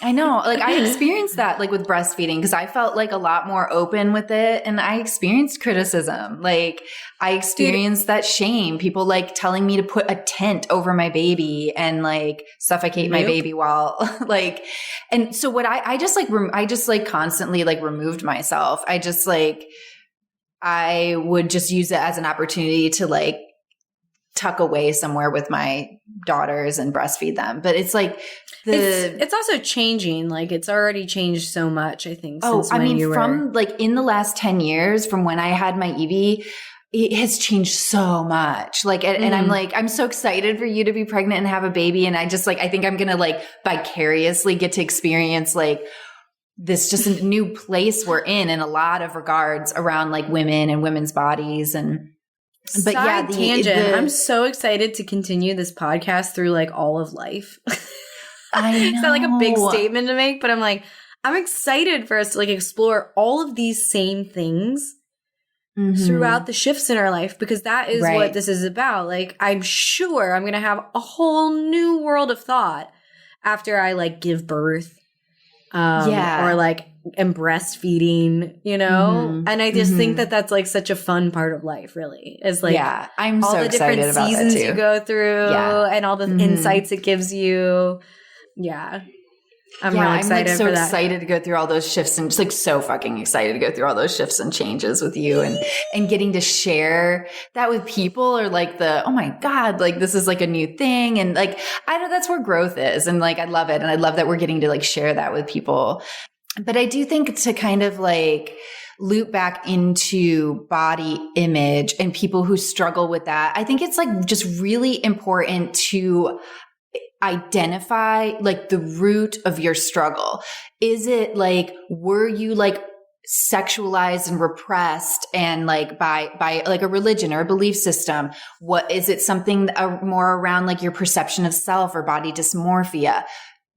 I know. Like I experienced that like with breastfeeding because I felt like a lot more open with it and I experienced criticism. Like I experienced that shame. People like telling me to put a tent over my baby and like suffocate my baby while like, and so what I just like constantly like removed myself. I would just use it as an opportunity to like tuck away somewhere with my daughters and breastfeed them. But it's like it's also changing. Like it's already changed so much, I think. From like in the last 10 years from when I had my Evie, it has changed so much. Like, and I'm like, I'm so excited for you to be pregnant and have a baby. And I just like, I think I'm going to like vicariously get to experience like this just a new place we're in a lot of regards around like women and women's bodies. And but side tangent. I'm so excited to continue this podcast through like all of life. I know. It's not like a big statement to make, but I'm like, I'm excited for us to like explore all of these same things throughout the shifts in our life, because that is what this is about. Like, I'm sure I'm going to have a whole new world of thought after I like give birth. Or like am breastfeeding, you know? And I just think that that's like such a fun part of life, really. Is like I'm all so the different excited about seasons that too. you go through and all the insights it gives you. Yeah. I'm really excited I'm so for that. excited to go through all those shifts and just like so fucking excited to go through all those shifts and changes with you and getting to share that with people or like oh my God, like this is like a new thing. And like, I know that's where growth is. And like, I love it. And I love that we're getting to like share that with people. But I do think to kind of like loop back into body image and people who struggle with that, I think it's like just really important to identify like the root of your struggle. Is it like, were you like sexualized and repressed and like by like a religion or a belief system? What is it, something more around like your perception of self or body dysmorphia?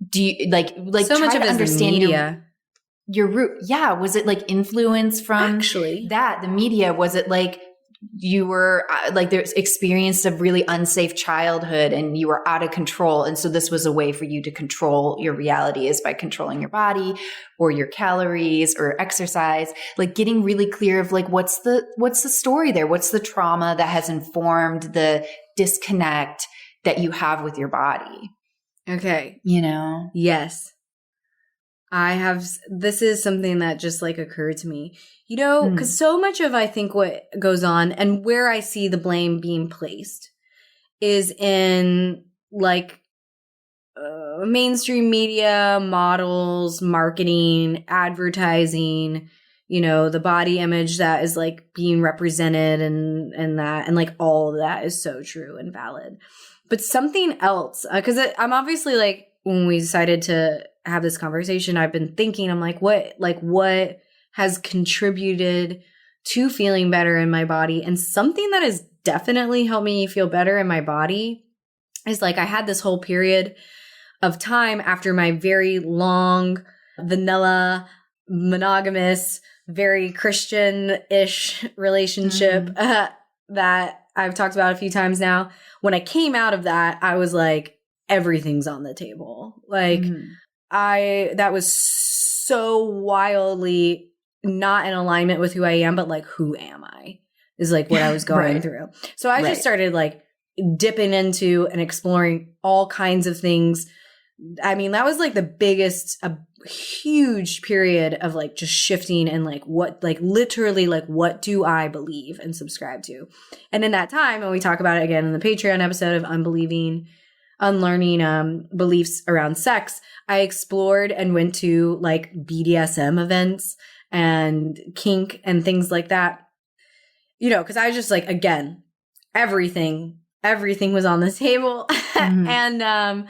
Do you like so much of it is the media. Your root? Yeah. Was it like influence from that? The media? Was it like you were like there's experienced a really unsafe childhood and you were out of control. And so this was a way for you to control your reality is by controlling your body or your calories or exercise, like getting really clear of like, what's the story there? What's the trauma that has informed the disconnect that you have with your body? Okay. You know? Yes. This is something that just like occurred to me, you know, because so much of I think what goes on and where I see the blame being placed is in like mainstream media, models, marketing, advertising, you know, the body image that is like being represented and that, and like all of that is so true and valid. But something else, because I'm obviously like, when we decided to have this conversation, I've been thinking, I'm like, what has contributed to feeling better in my body? And something that has definitely helped me feel better in my body is like, I had this whole period of time after my very long, vanilla, monogamous, very Christian-ish relationship that I've talked about a few times now. When I came out of that, I was like, everything's on the table. Like that was so wildly not in alignment with who I am, but like, who am I is like what I was going through. So I just started like dipping into and exploring all kinds of things. I mean, that was like the biggest, a huge period of like just shifting and like what, like literally like what do I believe and subscribe to? And in that time, and we talk about it again in the Patreon episode of unlearning beliefs around sex, I explored and went to like BDSM events and kink and things like that, you know, because I was just like, again, everything was on the table. And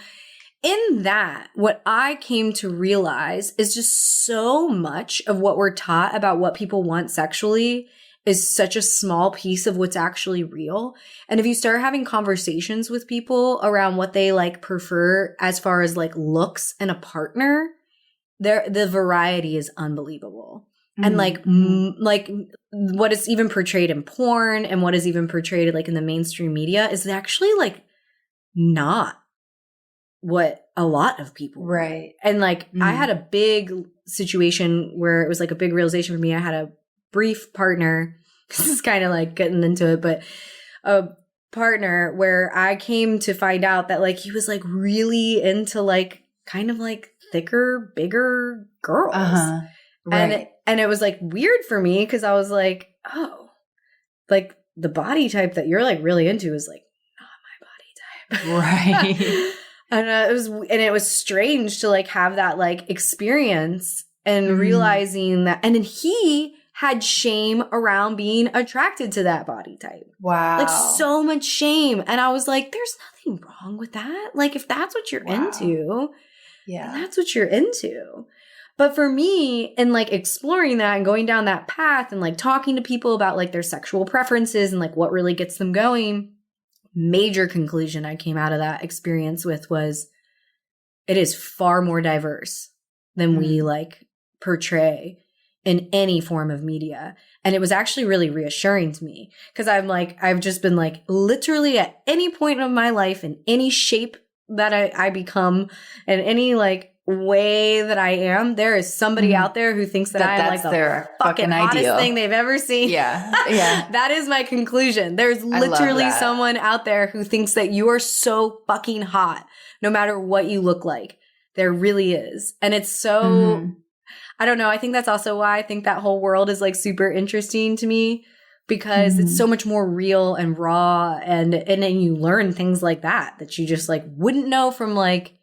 in that, what I came to realize is just so much of what we're taught about what people want sexually is such a small piece of what's actually real. And if you start having conversations with people around what they like prefer as far as like looks and a partner, the variety is unbelievable. And like what is even portrayed in porn and what is even portrayed like in the mainstream media is actually like not what a lot of people right. And like I had a big situation where it was like a big realization for me. I had a brief partner. This is kind of like getting into it, but a partner where I came to find out that like he was like really into like kind of like thicker, bigger girls. Right. And it was like weird for me because I was like, oh, like the body type that you're like really into is like not my body type. Right. And it was strange to like have that like experience and realizing that, and then he had shame around being attracted to that body type. Wow. Like so much shame. And I was like, there's nothing wrong with that. Like if that's what you're into, then that's what you're into. But for me, in like exploring that and going down that path and like talking to people about like their sexual preferences and like what really gets them going, major conclusion I came out of that experience with was it is far more diverse than we like portray in any form of media. And it was actually really reassuring to me because I'm like, I've just been like literally at any point of my life in any shape that I become and any like way that I am, there is somebody out there who thinks that I am like the fucking hottest thing they've ever seen. Yeah. That is my conclusion. There's literally someone out there who thinks that you are so fucking hot, no matter what you look like. There really is. And it's so, I don't know. I think that's also why I think that whole world is like super interesting to me, because it's so much more real and raw. And then you learn things like that you just like wouldn't know from like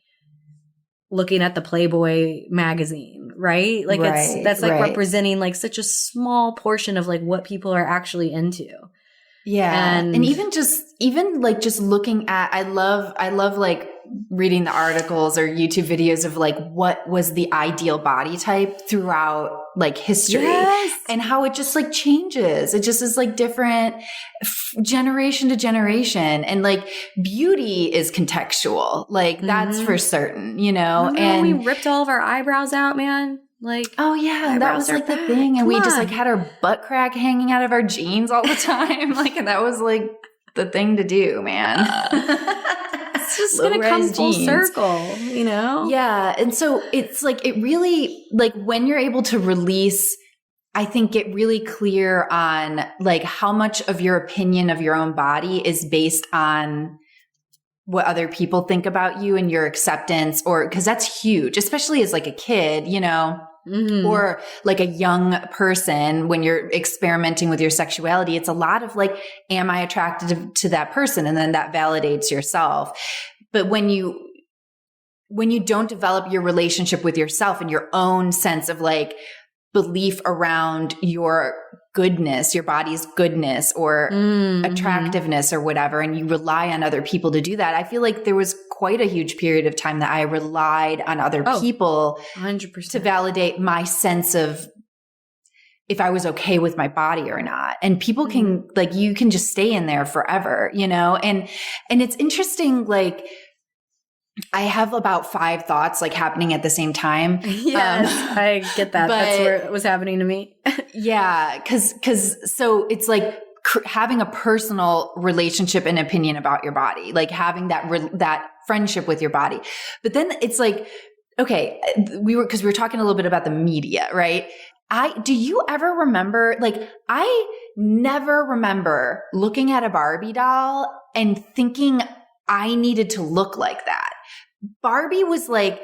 looking at the Playboy magazine, right? Like that's like representing like such a small portion of like what people are actually into. Yeah. And even looking at, I love like reading the articles or YouTube videos of like what was the ideal body type throughout like history and how it just like changes. It just is like different generation to generation. And like beauty is contextual. Like that's for certain, you know? And we ripped all of our eyebrows out, man. Like, oh yeah, that was like the thing. And we just like had our butt crack hanging out of our jeans all the time. Like, and that was like the thing to do, man. It's just going to come full circle, you know? Yeah. And so it's like, it really, like when you're able to release, I think get really clear on like how much of your opinion of your own body is based on what other people think about you and your acceptance, or because that's huge, especially as like a kid, you know, or like a young person when you're experimenting with your sexuality. It's a lot of like, am I attracted to that person? And then that validates yourself. But when you don't develop your relationship with yourself and your own sense of like belief around your goodness, your body's goodness or attractiveness or whatever, and you rely on other people to do that. I feel like there was quite a huge period of time that I relied on other people 100%. To validate my sense of if I was okay with my body or not. And people can like, you can just stay in there forever, you know? And it's interesting, like, I have about 5 thoughts like happening at the same time. Yes, I get that. That's where it was happening to me. Yeah. So it's like having a personal relationship and opinion about your body, like having that friendship with your body. But then it's like, okay, we were talking a little bit about the media, right? Do you ever remember, like, I never remember looking at a Barbie doll and thinking I needed to look like that. Barbie was like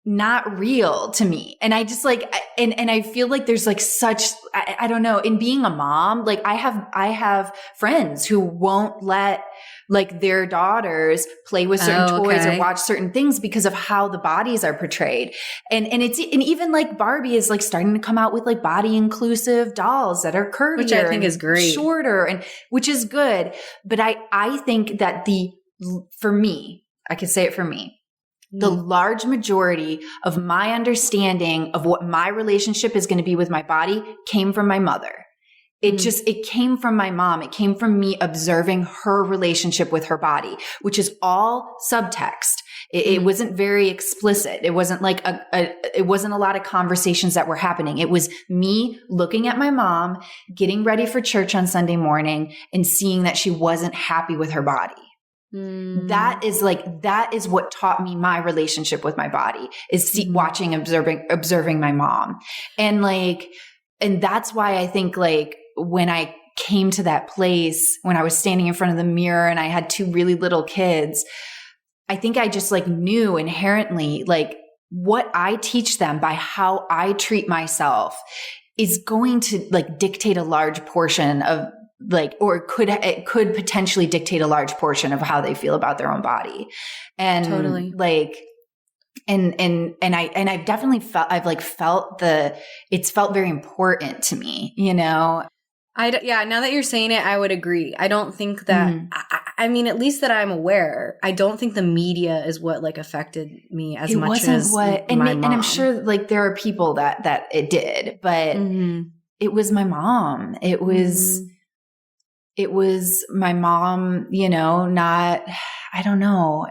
not real to me. And I just like, and I feel like there's like such, I don't know, in being a mom, like I have friends who won't let like their daughters play with certain toys or watch certain things because of how the bodies are portrayed. And even like Barbie is like starting to come out with like body inclusive dolls that are curvier, which I think is great, shorter, and which is good. But I think that for me, I could say it for me, the large majority of my understanding of what my relationship is going to be with my body came from my mother. It came from my mom. It came from me observing her relationship with her body, which is all subtext. It wasn't very explicit. It wasn't like it wasn't a lot of conversations that were happening. It was me looking at my mom, getting ready for church on Sunday morning and seeing that she wasn't happy with her body. That is what taught me my relationship with my body is watching, observing my mom. And that's why I think like when I came to that place, when I was standing in front of the mirror and I had 2 really little kids, I think I just like knew inherently like what I teach them by how I treat myself is going to like dictate a large portion of like, or it could potentially dictate a large portion of how they feel about their own body. And totally. Like, and I've definitely it's felt very important to me, you know? Yeah. Now that you're saying it, I would agree. I don't think that, I mean, at least that I'm aware, I don't think the media is what like affected me as much as my mom. And I'm sure like there are people that it did, but it was my mom. It was my mom, you know, I don't know.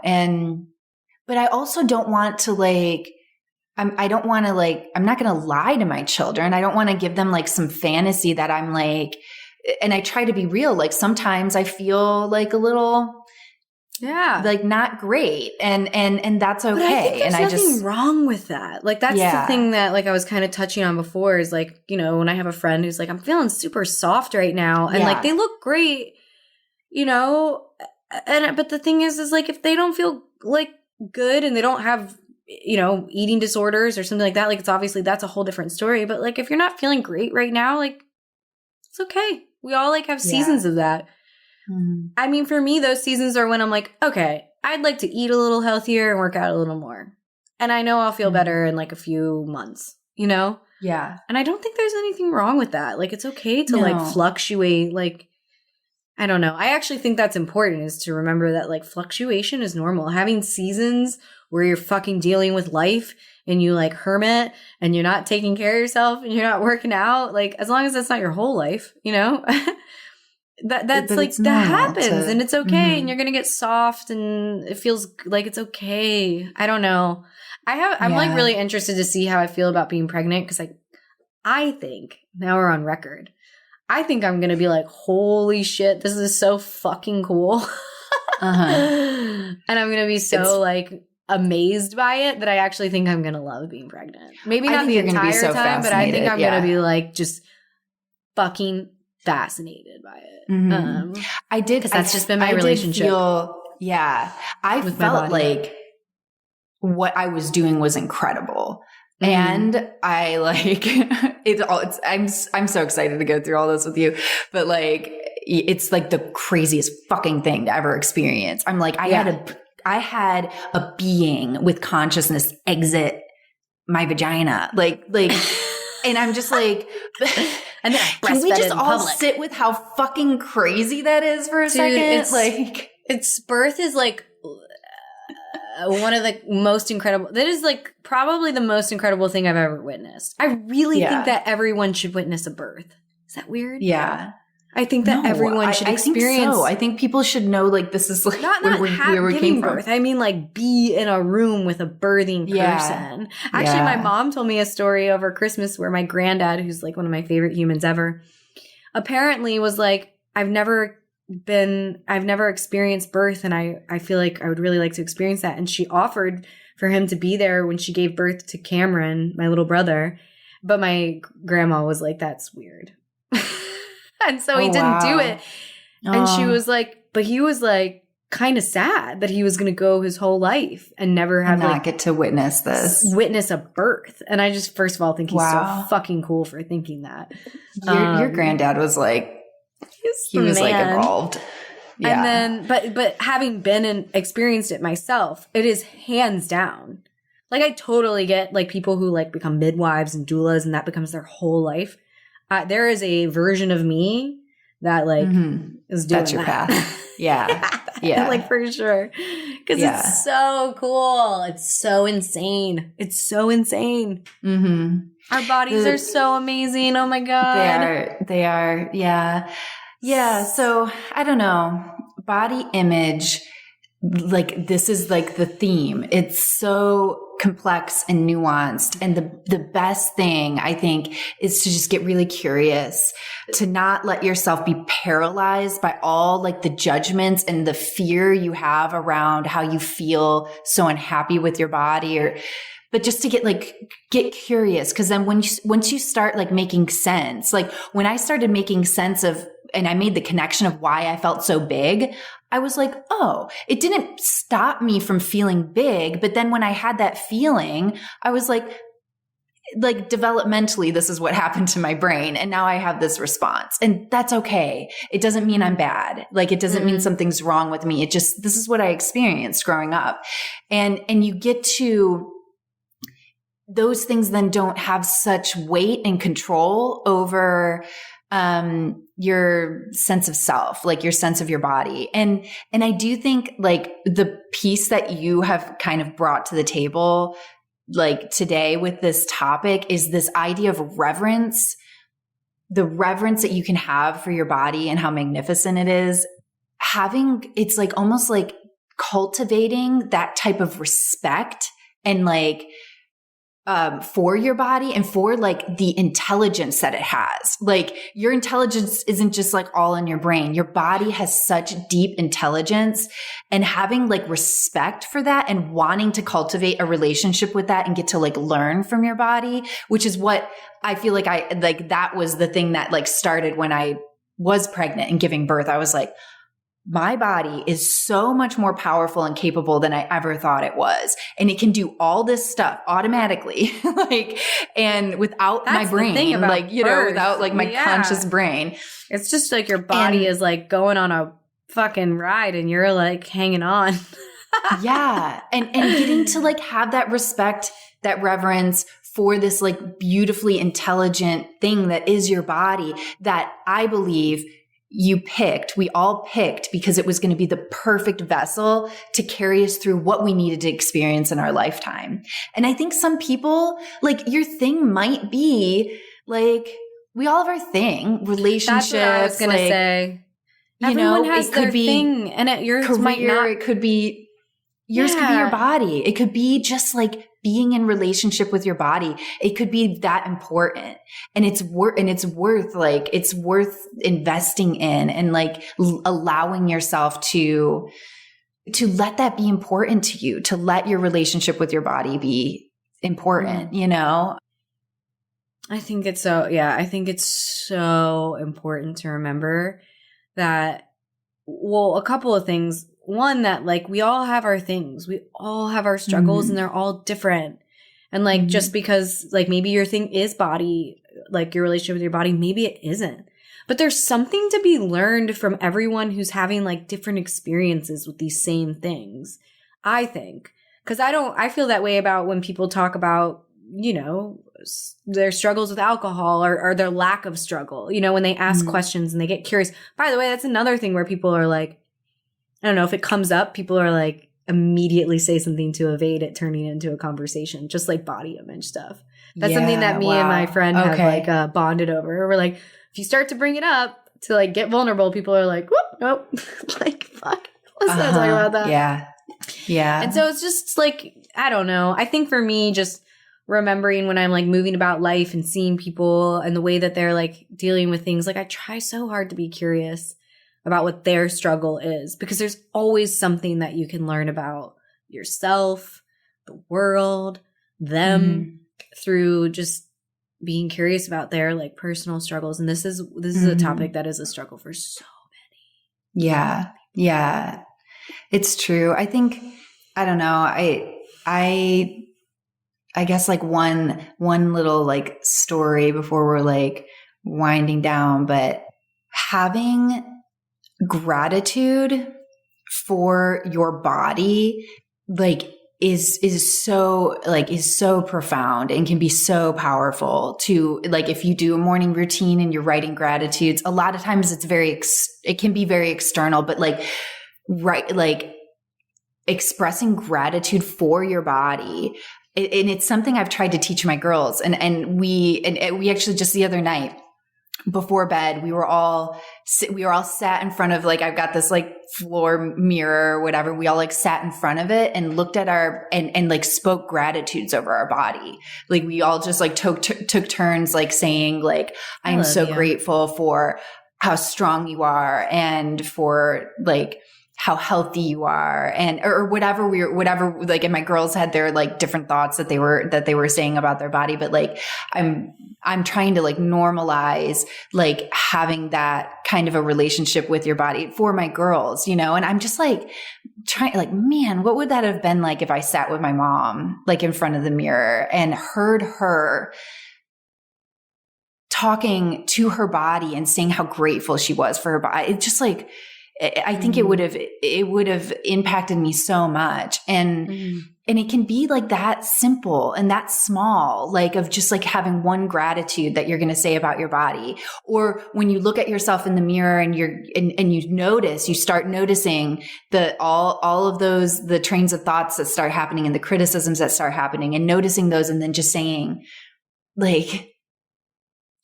But I also don't want to like, I'm not going to lie to my children. I don't want to give them like some fantasy that I'm like, and I try to be real. Like sometimes I feel like a little, like not great. And that's okay. But I think there's nothing wrong with that. Like that's the thing that like I was kind of touching on before is like, you know, when I have a friend who's like, I'm feeling super soft right now. And like, they look great, you know, but the thing is like, if they don't feel like good and they don't have eating disorders or something like that, like it's obviously that's a whole different story. But like if you're not feeling great right now, like it's okay. We all like have seasons of that. Mm-hmm. I mean, for me, those seasons are when I'm like, okay, I'd like to eat a little healthier and work out a little more. And I know I'll feel better in like a few months, Yeah. And I don't think there's anything wrong with that. Like, it's okay to like fluctuate. Like, I don't know. I actually think that's important, is to remember that like fluctuation is normal. Having seasons where you're fucking dealing with life and you like hermit and you're not taking care of yourself and you're not working out, like as long as that's not your whole life, that's but like that happens and it's okay. And you're going to get soft and it feels like it's okay. I don't know. I'm like really interested to see how I feel about being pregnant, because like I think, now we're on record, I think I'm going to be like, holy shit, this is so fucking cool. And I'm going to be so like amazed by it that I actually think I'm going to love being pregnant. Maybe not the entire time, but I think I'm going to be like just fucking fascinated by it. I did, because that's just been my relationship. I felt like what I was doing was incredible. And I like I'm so excited to go through all this with you, but like it's like the craziest fucking thing to ever experience. I'm like, I had a being with consciousness exit my vagina, like and I'm just like, and can we just all sit with how fucking crazy that is for a second? It's birth is like one of the most incredible, that is like probably the most incredible thing I've ever witnessed. I really think that everyone should witness a birth. Is that weird? Yeah. I think that everyone should experience. I think so. I think people should know like this is like not where we came from. I mean like be in a room with a birthing person. Actually, my mom told me a story over Christmas where my granddad, who's like one of my favorite humans ever, apparently was like, I've never experienced birth, and I feel like I would really like to experience that. And she offered for him to be there when she gave birth to Cameron, my little brother. But my grandma was like, that's weird. And so he didn't do it. And she was like, but he was like kind of sad that he was going to go his whole life and never have not get to witness a birth. And I just, first of all, think he's so fucking cool for thinking that. Your granddad was like, he was like involved. Yeah. And then, but having been and experienced it myself, it is hands down. Like I totally get like people who like become midwives and doulas and that becomes their whole life. There is a version of me that like is doing that's your path. Yeah. Yeah. Like for sure. Because it's so cool. It's so insane. It's so insane. Our bodies are so amazing. Oh my God. They are. Yeah. Yeah. So I don't know. Body image, like this is like the theme. It's so complex and nuanced. And the best thing I think is to just get really curious, to not let yourself be paralyzed by all like the judgments and the fear you have around how you feel so unhappy with your body, but just to get curious. Cause then once you start like making sense, like when I started making sense of, and I made the connection of why I felt so big, I was like, oh, it didn't stop me from feeling big. But then when I had that feeling, I was like developmentally, this is what happened to my brain. And now I have this response, and that's okay. It doesn't mean I'm bad. Like it doesn't mean something's wrong with me. This is what I experienced growing up. And you get to, those things then don't have such weight and control over your sense of self, like your sense of your body. And I do think like the piece that you have kind of brought to the table, like today with this topic, is this idea of reverence, the reverence that you can have for your body and how magnificent it is. It's like almost like cultivating that type of respect and like, for your body and for like the intelligence that it has. Like your intelligence isn't just like all in your brain. Your body has such deep intelligence, and having like respect for that and wanting to cultivate a relationship with that and get to like learn from your body, which is what I feel like that was the thing that like started when I was pregnant and giving birth. I was like, my body is so much more powerful and capable than I ever thought it was. And it can do all this stuff automatically, like, and without my brain, like, you know, without like my conscious brain. It's just like your body is like going on a fucking ride and you're like hanging on. Yeah. And getting to like have that respect, that reverence for this like beautifully intelligent thing that is your body, that I believe we all picked because it was going to be the perfect vessel to carry us through what we needed to experience in our lifetime. And I think some people, like, your thing might be like, we all have our thing, relationships. That's what I was going to say. Everyone has their thing, and yours career, might not. It could be yours. Could be your body. It could be just like being in relationship with your body. It could be that important, and it's worth investing in, and like allowing yourself to let that be important to you, to let your relationship with your body be important. You know. I think it's so important to remember that, well, a couple of things. One, that like we all have our things. We all have our struggles and they're all different. And like just because like maybe your thing is body, like your relationship with your body, maybe it isn't. But there's something to be learned from everyone who's having like different experiences with these same things, I think. Because I feel that way about when people talk about, you know, their struggles with alcohol or their lack of struggle, you know, when they ask questions and they get curious. By the way, that's another thing where people are like, I don't know, if it comes up, people are like immediately say something to evade it turning into a conversation, just like body image stuff. That's something that me and my friend have like bonded over. We're like, if you start to bring it up to like get vulnerable, people are like, whoop, nope, like, fuck, let's not talk about that. Yeah. Yeah. And so it's just like, I don't know. I think for me, just remembering when I'm like moving about life and seeing people and the way that they're like dealing with things, like I try so hard to be curious about what their struggle is, because there's always something that you can learn about yourself, the world, them through just being curious about their like personal struggles. And this is a topic that is a struggle for so many. Yeah. Yeah. It's true. I think, I don't know. I guess like one little like story before we're like winding down, but having gratitude for your body like is so profound and can be so powerful to, like, if you do a morning routine and you're writing gratitudes, a lot of times it can be very external, but like expressing gratitude for your body. And it's something I've tried to teach my girls. And we actually just the other night before bed, we were all sat in front of, like, I've got this like floor mirror or whatever. We all like sat in front of it and looked at and like spoke gratitudes over our body. Like we all just like took turns like saying like, I'm so grateful for how strong you are and for like how healthy you are, and or whatever like, and my girls had their like different thoughts that they were saying about their body, but like I'm trying to like normalize like having that kind of a relationship with your body for my girls, you know. And I'm just like trying, like, man, what would that have been like if I sat with my mom like in front of the mirror and heard her talking to her body and saying how grateful she was for her body. It's just like, I think it would have impacted me so much. And it can be like that simple and that small, like of just like having one gratitude that you're going to say about your body. Or when you look at yourself in the mirror and you start noticing all of those, the trains of thoughts that start happening and the criticisms that start happening, and noticing those, and then just saying like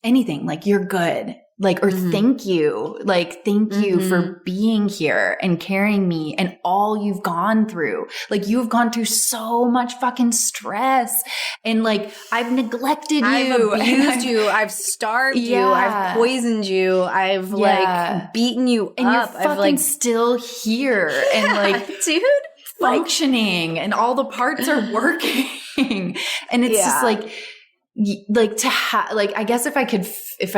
anything, like, you're good. Like, or thank you for being here and carrying me and all you've gone through. Like, you've gone through so much fucking stress, and like, I've neglected you. I've abused you. I've starved you. I've poisoned you. I've like beaten you and up. You're fucking still here and like, dude, functioning, and all the parts are working. And it's just like, like I guess if I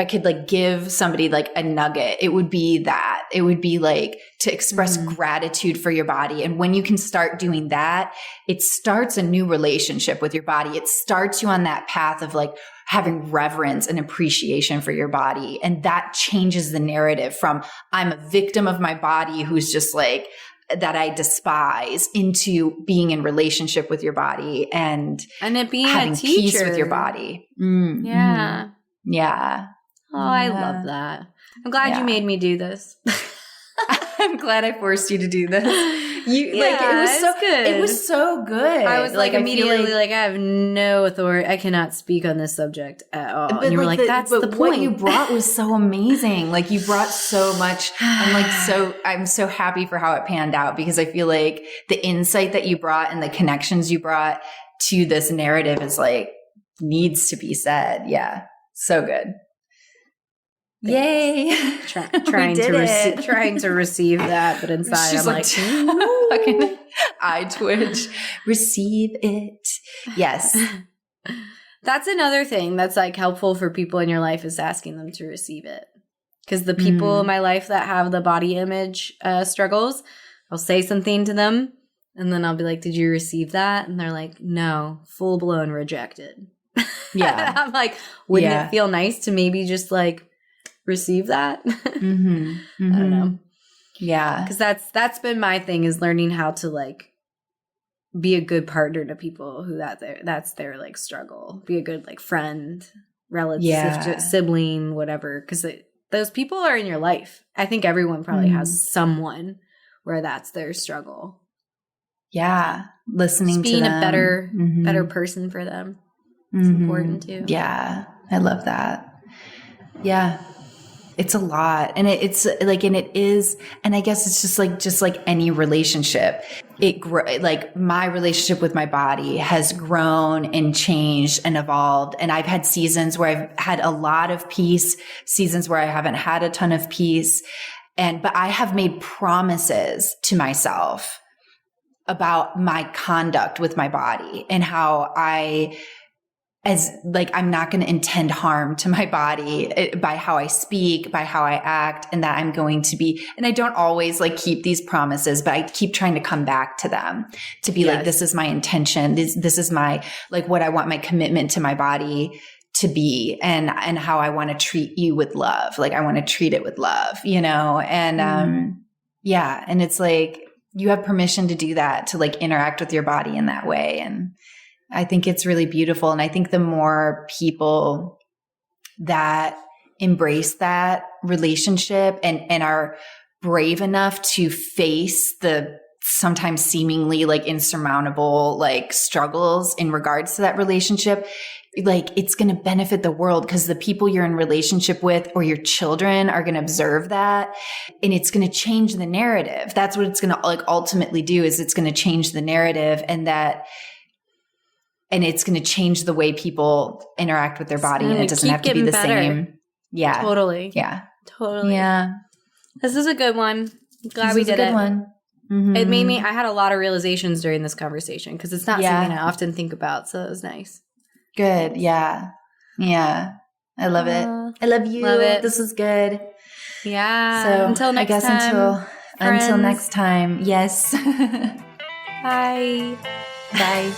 could like give somebody like a nugget, it would be that. It would be like to express gratitude for your body. And when you can start doing that, it starts a new relationship with your body. It starts you on that path of like having reverence and appreciation for your body. And that changes the narrative from I'm a victim of my body who's just like, that I despise, into being in relationship with your body and it being having a teacher. peace with your body. Yeah. Yeah. Oh, I love that. I'm glad you made me do this. I'm glad I forced you to do this. It was so good. It was so good. I was like immediately like I have no authority. I cannot speak on this subject at all. But and you were like, that's the point. What you brought was so amazing. Like you brought so much. I'm so happy for how it panned out, because I feel like the insight that you brought and the connections you brought to this narrative is like needs to be said. Yeah. So good. Yay. Trying to receive that, but inside She's I'm like fucking eye twitch. Receive it. Yes. That's another thing that's like helpful for people in your life, is asking them to receive it. Because the people in my life that have the body image struggles, I'll say something to them and then I'll be like, did you receive that? And they're like, no, full blown rejected. Yeah. I'm like, wouldn't it feel nice to maybe just like receive that? I don't know. Yeah. Because that's been my thing, is learning how to like be a good partner to people who that's their like struggle. Be a good like friend, relative, sibling, whatever. Because those people are in your life. I think everyone probably has someone where that's their struggle. Yeah. Listening just being to them. a better person for them. It's important too. Yeah. I love that. Yeah. It's a lot. And it's like, and it is, and I guess it's just like any relationship. Like my relationship with my body has grown and changed and evolved. And I've had seasons where I've had a lot of peace, seasons where I haven't had a ton of peace. But I have made promises to myself about my conduct with my body and how I'm not going to intend harm to my body by how I speak, by how I act, and that I'm going to be, and I don't always like keep these promises, but I keep trying to come back to them to be like, this is my intention. This is my, like what I want my commitment to my body to be, and how I want to treat you with love. Like I want to treat it with love, you know? And, and it's like, you have permission to do that, to like interact with your body in that way. And I think it's really beautiful. And I think the more people that embrace that relationship and are brave enough to face the sometimes seemingly like insurmountable like struggles in regards to that relationship, like it's going to benefit the world, because the people you're in relationship with or your children are going to observe that, and it's going to change the narrative. That's what it's going to like ultimately do, is it's going to change the narrative, and it's going to change the way people interact with their body, and it doesn't have to be the same. Yeah. Totally. Yeah. Totally. Yeah. This is a good one. Glad we did it. This is a good one. It made me, I had a lot of realizations during this conversation, because it's not something I often think about. So it was nice. Good. Yeah. Yeah. I love it. I love you. Love it. This is good. Yeah. So until next time. Until next time. Yes. Bye. Bye.